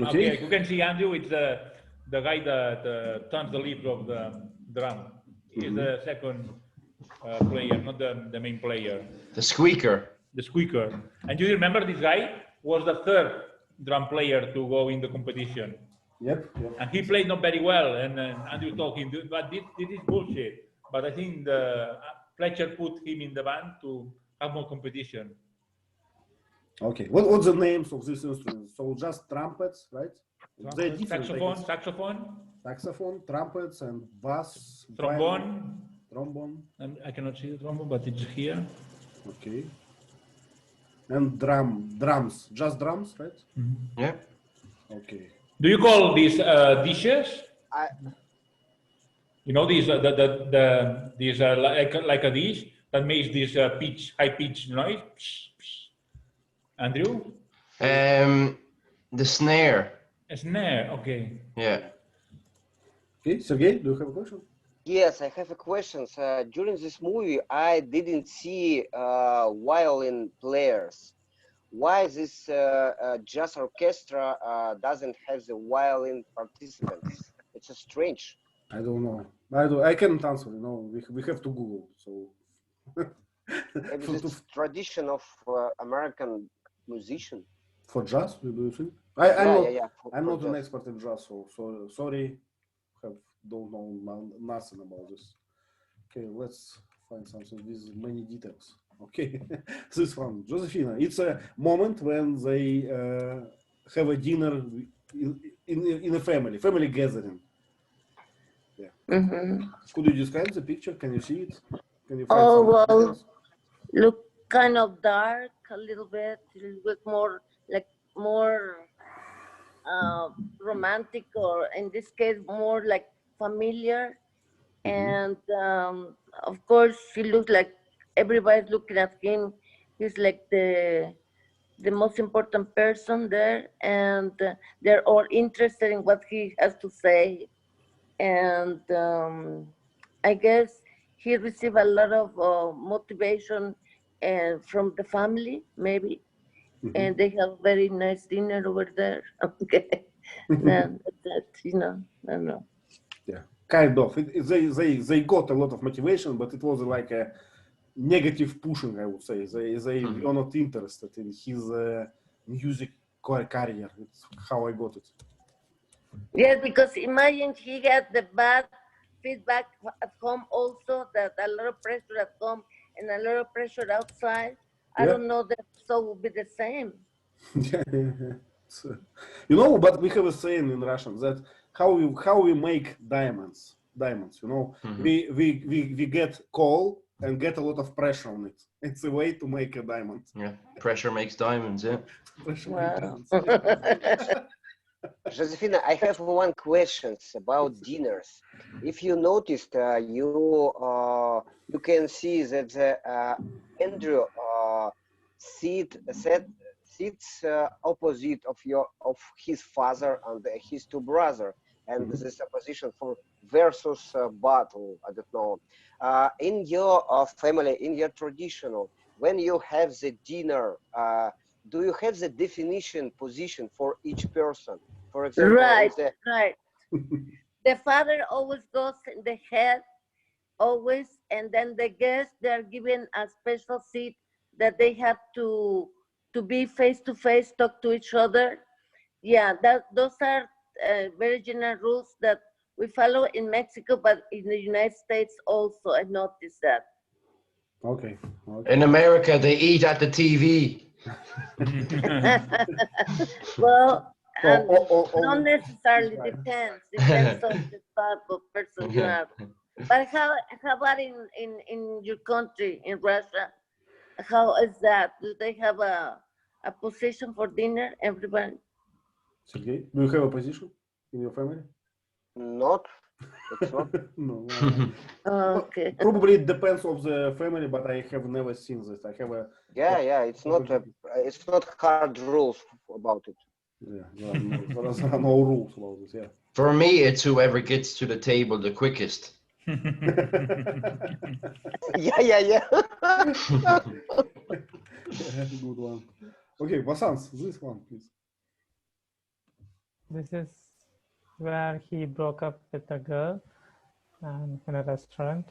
Okay, you can see Andrew, it's the guy that turns the leaves of the drum. He's the second player, not the main player. The squeaker. The squeaker. And you remember this guy was the third drum player to go in the competition. Yep. And he played not very well, and Andrew told him, but this is bullshit. But I think Fletcher put him in the band to have more competition. Okay. What's the names of these instruments? So just trumpets, right? They're different, saxophone, trumpets, and bass. Trombone. And I cannot see the trombone, but it's here. Okay. And drums, just drums, right? Yeah. Okay. Do you call these dishes? You know these these are like a dish that makes this high pitch noise. Andrew? The snare. A snare, okay. Yeah. Okay, Sergey, do you have a question? Yes, I have a question. During this movie, I didn't see violin players. Why this jazz orchestra doesn't have the violin participants? It's strange. I don't know. I can't answer. You know, we have to Google. So Maybe it's tradition of American musician. For jazz, do you think? I'm not an expert in jazz, so sorry, don't know nothing about this. Okay, let's find something with many details. Okay, this one, Josefina. It's a moment when they have a dinner in a family gathering. Yeah. Could you describe the picture? Can you see it? Can you find Oh, some well, details? look kind of dark, a little bit more like romantic, or in this case, more like familiar. And of course, he looks like everybody's looking at him. He's like the most important person there, and they're all interested in what he has to say. And I guess he received a lot of motivation from the family, maybe. And they have very nice dinner over there. Okay, then that, I don't know. Yeah, kind of. They got a lot of motivation, but it was like a negative pushing, I would say. They were not interested in his music career. It's how I got it. Yes, because imagine he had the bad feedback at home also, that a lot of pressure at home and a lot of pressure outside. I don't know that so will be the same. So, but we have a saying in Russian that how we make diamonds. We get coal and get a lot of pressure on it. It's a way to make a diamond. Yeah, pressure makes diamonds. Yeah. Wow. Josefina, I have one question about dinners. If you noticed, you can see that Andrew sits opposite of his father and his two brothers, and this opposition for versus battle. I don't know. In your family, in your traditional, when you have the dinner, do you have the definition position for each person? For example, right. The father always goes in the head, always, and then the guests, they're given a special seat that they have to be face to face, talk to each other. Yeah, those are very general rules that we follow in Mexico, but in the United States also, I noticed that. Okay. In America, they eat at the TV. Well, not necessarily, depends on the type of person you have. But how about in your country, in Russia? How is that? Do they have a position for dinner? Everybody? Sergey, do you have a position in your family? Not. It's not. No. Okay. Probably it depends of the family, but I have never seen this. I have a Yeah. It's not. It's not hard rules about it. yeah. There are no rules about this. Yeah. For me, it's whoever gets to the table the quickest. Yeah. Good one. Okay, Vasanth, this one, please. This is where he broke up with a girl in a restaurant.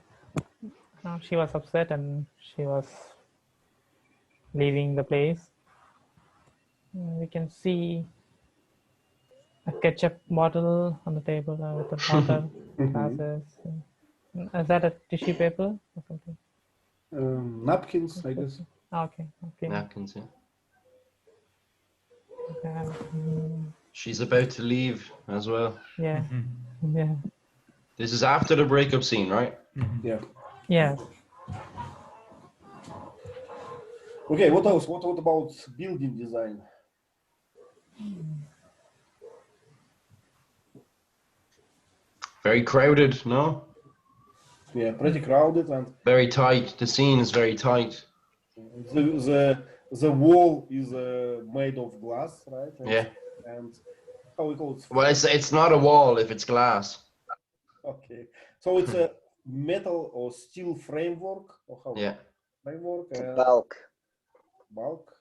She was upset and she was leaving the place. We can see a ketchup bottle on the table with the water glasses. Is that a tissue paper or something? Napkins, I guess. Okay. Napkins, yeah. She's She's about to leave as well. yeah. This is after the breakup scene, right? Yeah. Okay, what else? What about building design? Very crowded, no? Yeah, pretty crowded, and Very tight. The scene is very tight. the wall is made of glass, right? Yeah. And how we call it? Well, it's not a wall if it's glass. Okay, so it's a metal or steel framework, or how? Yeah. Framework and Bulk. bulk.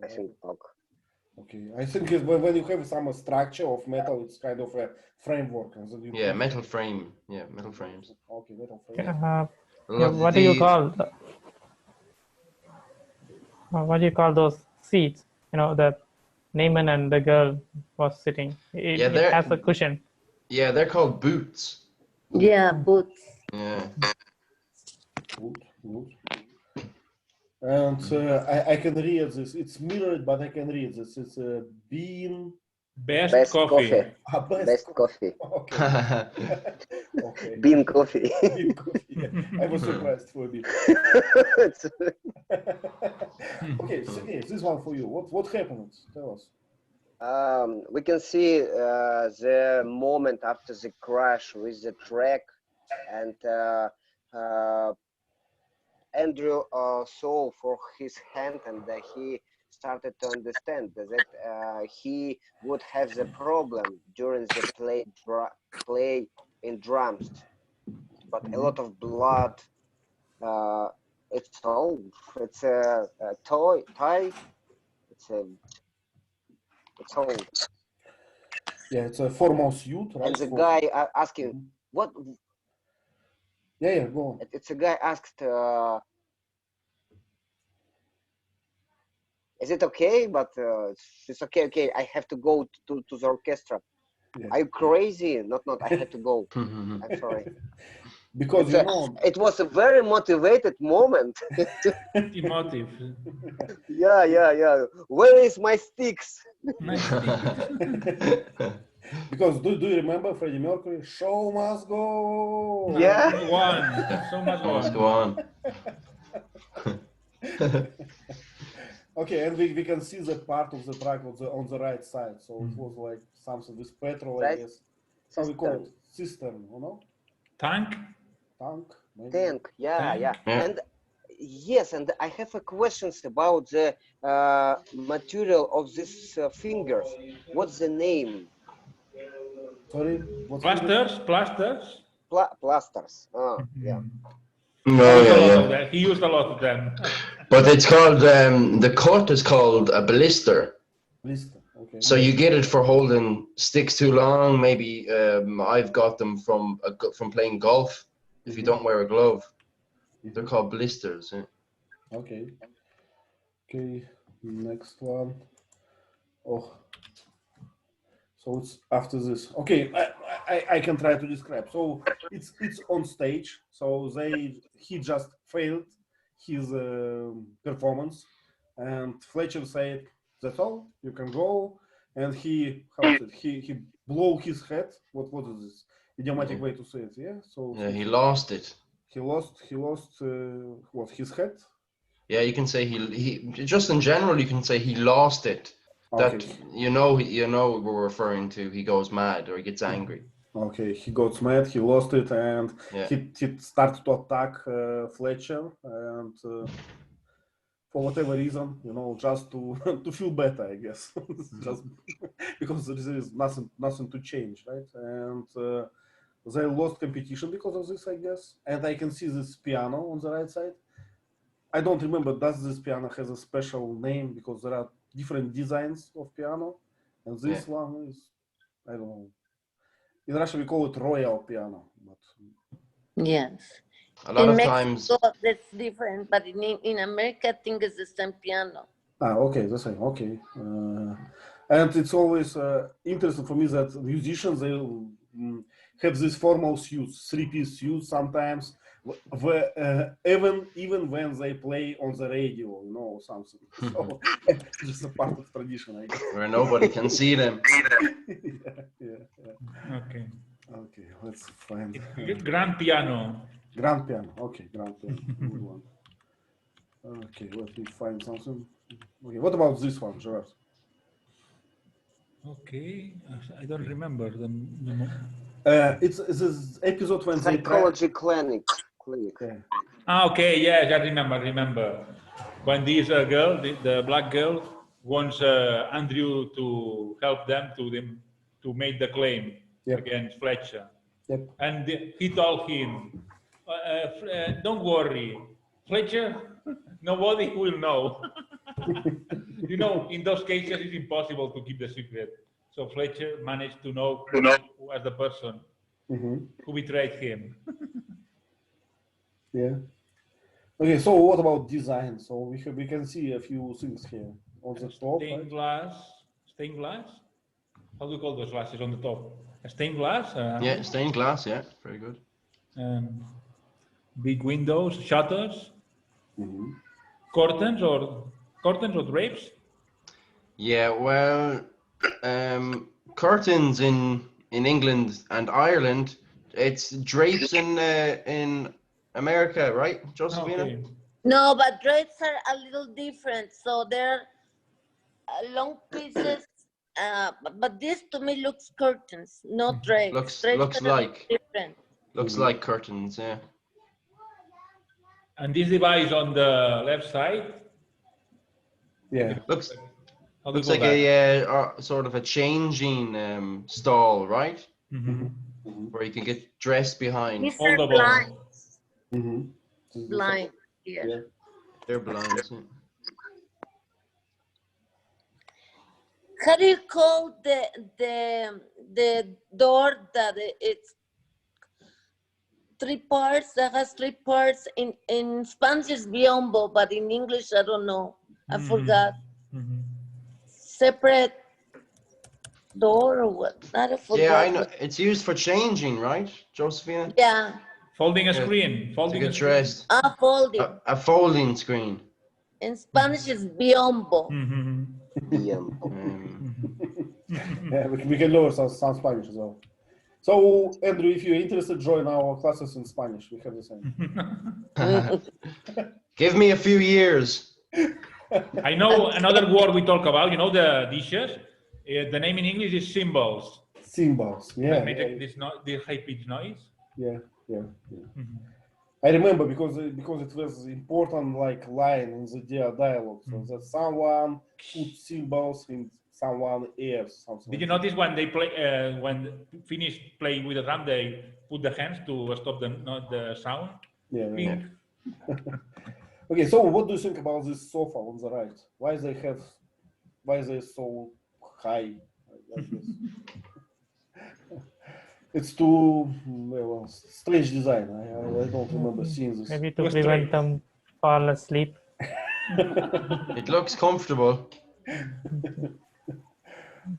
I think bulk. Okay, I think when you have some structure of metal, it's kind of a framework, and then you Yeah, metal frame. Yeah, metal frames. Okay, metal frame. What do you call those seats? You know, that Naaman and the girl was sitting. It has a cushion. Yeah, they're called boots. Yeah, boots. Yeah. Good. And I can read this. It's mirrored, but I can read this. It's a bean. Best coffee. Best coffee. Okay. Okay. Bean coffee. Bean coffee. Yeah. I was surprised for a bit. Okay, Sergey, this one for you. What happened? Tell us. We can see the moment after the crash with the track, and Andrew saw for his hand, and he started to understand that he would have the problem during the play in drums, but a lot of blood. It's old. It's a tie. It's old. Yeah, it's a formal suit, right? And the guy asking, what? Yeah, go on. It's a guy asked, is it okay? But it's okay. Okay, I have to go to the orchestra. Yeah. Are you crazy? Not. I had to go. I'm sorry. Because it was a very motivated moment. Emotive. Yeah. Where is my sticks? Because do you remember Freddie Mercury? Show must go. Yeah. So much Go on. Okay, and we can see the part of the track on the right side. So it was like something with petrol, Right. I guess. How we call it? Cistern, Tank. Maybe. Tank. Yeah. Yeah. And yes, and I have a questions about the material of these fingers. What's the name? Sorry? Plasters. Plasters. Oh, yeah. No, He used a lot of them. But it's called the cut is called a blister. Blister, okay. So you get it for holding sticks too long. Maybe I've got them from playing golf. If you don't wear a glove, they're called blisters. Yeah. Okay. Next one. Oh. So it's after this. Okay, I can try to describe. So it's on stage. So he just failed his performance, and Fletcher said, "That's all. You can go." And he blew his head. What is this? idiomatic way to say it. Yeah. So Yeah, he lost it. he lost what, his head? Yeah, you can say he just in general you can say he lost it. That Okay. you know we're referring to he goes mad or he gets angry. Okay, he got mad, he lost it, and Yeah. he started to attack Fletcher, and for whatever reason, just to to feel better, I guess, just because there is nothing to change, right? And they lost competition because of this, I guess. And I can see this piano on the right side. I don't remember, does this piano has a special name, because there are different designs of piano, and this one is, I don't know. In Russia, we call it royal piano. But Yes. A lot in of Mexico, times. that's different, but in America, I think it's the same piano. okay, the same. Okay, and it's always interesting for me that musicians, they have these formal suits, three-piece suits sometimes, even when they play on the radio, or something. So it's just a part of tradition, I guess. Where nobody can see them. Yeah. Okay. Okay, let's find Grand piano. grand piano. Okay, grand piano. Good one. Okay, let me find something. Okay, what about this one, Gerard? Okay, I don't remember the It's this episode when they Psychology clinic. Ah, okay, yes, I remember. When this girl, the black girl, wants Andrew to help them to make the claim against Fletcher. Yep. And he told him, don't worry, Fletcher, nobody will know. In those cases, it's impossible to keep the secret. So Fletcher managed to know who was the person who betrayed him. Yeah. Okay, so what about design? So we can see a few things here on the top. Stained glass. How do you call those glasses on the top? Stained glass? Yeah, stained glass, yeah, very good. Big windows, shutters, curtains or drapes? Yeah, well, curtains in England and Ireland, it's drapes in America, right, Josephina? Okay. No, but drapes are a little different. So they're long pieces, but this to me looks curtains, not drapes. Drapes Looks are a little like different. Looks like curtains, yeah. And this device on the left side? Yeah. Looks like a sort of a changing stall, right? Where you can get dressed behind. These are blinds. Blind, yeah. They're blinds. Yeah. How do you call the door that it's three parts, that has three parts? In Spanish it's biombo, but in English I don't know. I forgot. Separate door or what? I forgot. Yeah, I know. It's used for changing, right, Josephina? Yeah. Folding a screen. To get dressed. Folding. A folding screen. In Spanish it's biombo. Yeah, we can learn some Spanish as well. So, Andrew, if you're interested, join our classes in Spanish. We have the same. Give me a few years. I know another word we talk about, the dishes. The name in English is cymbals. Cymbals, yeah. This high-pitched noise. Yeah. I remember because it was important line in the dialogue. So that someone put cymbals in someone's ears. Did you notice when they play, when finish playing with the drum, they put the hands to stop the sound? Yeah. Okay, so what do you think about this sofa on the right? Why they so high? It's too strange design. I don't remember seeing this. Maybe to prevent them fall asleep. It looks comfortable.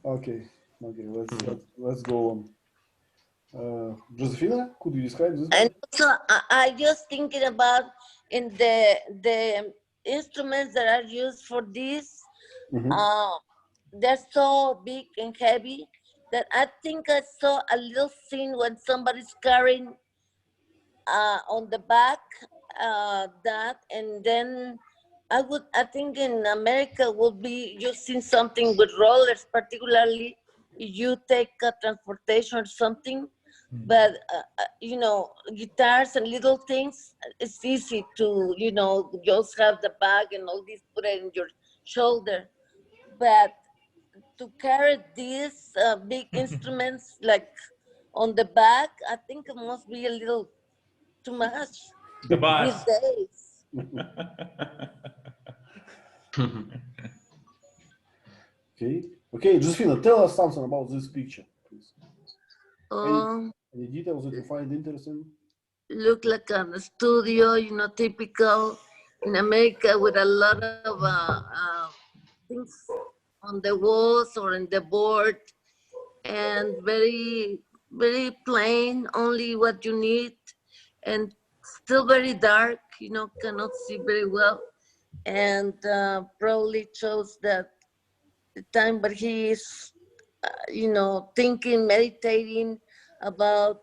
Okay. Let's go on. Josephina, could you describe this? And also, I just thinking about in the instruments that are used for this. They're so big and heavy that I think I saw a little scene when somebody's carrying on the back that, and then I think in America would be using something with rollers, particularly if you take a transportation or something. But you know, guitars and little things, it's easy to, you know, just have the bag and all this, put it in your shoulder. But to carry these big instruments like on the back, I think it must be a little too much The these bus. days. Okay, Josephina, tell us something about this picture, please. Um, Any details that you find interesting? look like a studio, you know, typical in America with a lot of things on the walls or in the board, and very, very plain, only what you need, and still very dark, you know, cannot see very well, and probably shows that the time, but he is, you know, thinking, meditating about,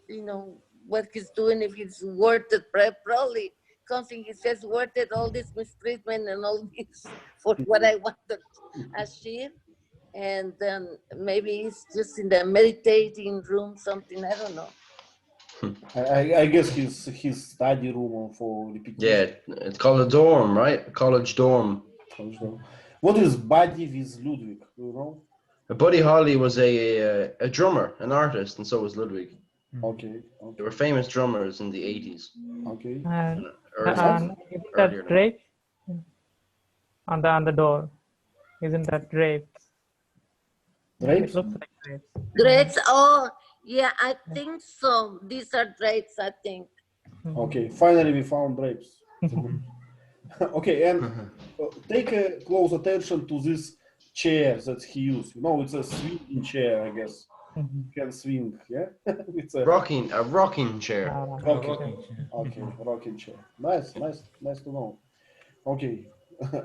you know, what he's doing, if he's worth it, probably something he says worth it, all this mistreatment and all this for what I want to achieve. And then maybe he's just in the meditating room, something, I don't know. I guess his study room for repetition. Yeah, it's called a dorm, right? A college dorm. What is Buddy with Ludwig? Do you know? Buddy Holly was a drummer, an artist, and so was Ludwig. Okay. They were famous drummers in the 80s. Okay. And Early- isn't earlier. that drape on the door? Isn't that drape? Drapes? It looks like drapes. Drapes, oh, yeah, I think so. These are drapes, I think. Okay, finally we found drapes. Okay, and take a close attention to this chair that he used. You know, it's a swinging chair, I guess. You can swing, yeah? It's a rocking chair. Rocking chair. Nice to know. Okay,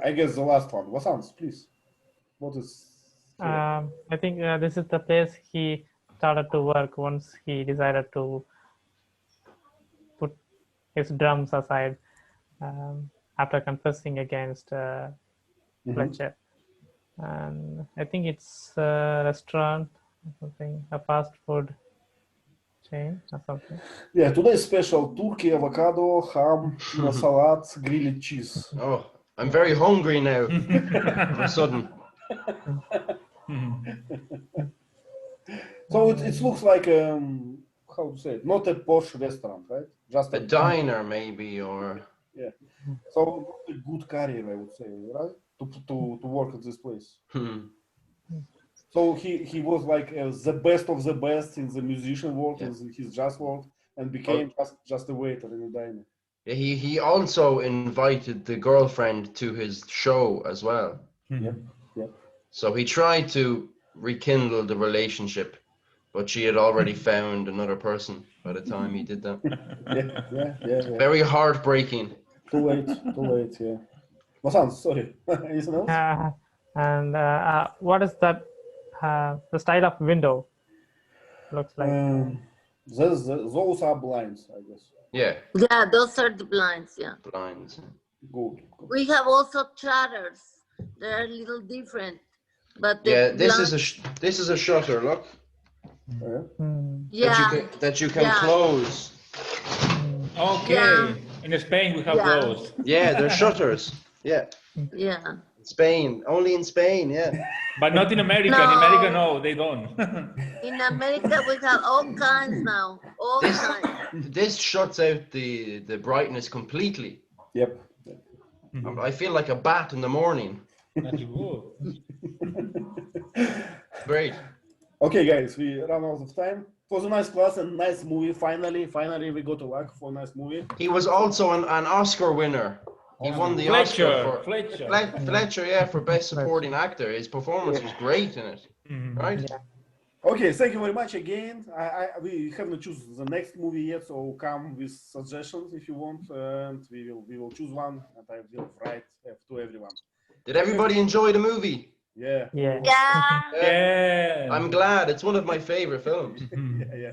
I guess the last one. Vasanth, please. What is? I think this is the place he started to work once he decided to put his drums aside after confessing against Fletcher. And I think it's a restaurant or something, a fast food chain or something. Yeah, today's special: turkey, avocado, ham, tuna salad, grilled cheese. Oh, I'm very hungry now. All of a sudden. So it looks like how to say it? Not a posh restaurant, right? Just A diner, maybe, or yeah. So a good career, I would say, right? To work at this place. So he was like the best of the best in the musician world, in his jazz world, and became just a waiter in a diner. Yeah, he also invited the girlfriend to his show as well. Yeah. So he tried to rekindle the relationship, but she had already found another person by the time he did that. Yeah. Very heartbreaking. Too late, yeah. Vasanth, sorry. Anything else? And what is that? The style of window looks like. Those are blinds, I guess. Yeah. Yeah, those are the blinds, yeah. Blinds. Good. We have also shutters. They're a little different. But Yeah, this is a shutter, look. Yeah. That you can close. Okay. Yeah. In Spain we have those. Yeah, they're shutters. Yeah. Yeah. Spain, only in Spain, yeah. But not in America. No. In America, no, they don't. In America, we have all kinds now. All kinds. This shuts out the brightness completely. Yep. I feel like a bat in the morning. That's good. Great. Okay, guys, we run out of time. It was a nice class and nice movie. Finally, we got a luck for a nice movie. He was also an Oscar winner. He won the Oscar for Fletcher, yeah, for best supporting actor. His performance was great in it, right? Yeah. Okay, thank you very much again. We haven't chosen the next movie yet, so come with suggestions if you want, and we will choose one, and I will write to everyone. Did everybody enjoy the movie? Yeah. Yeah. Yeah. Yeah. I'm glad. It's one of my favorite films. Yeah, yeah.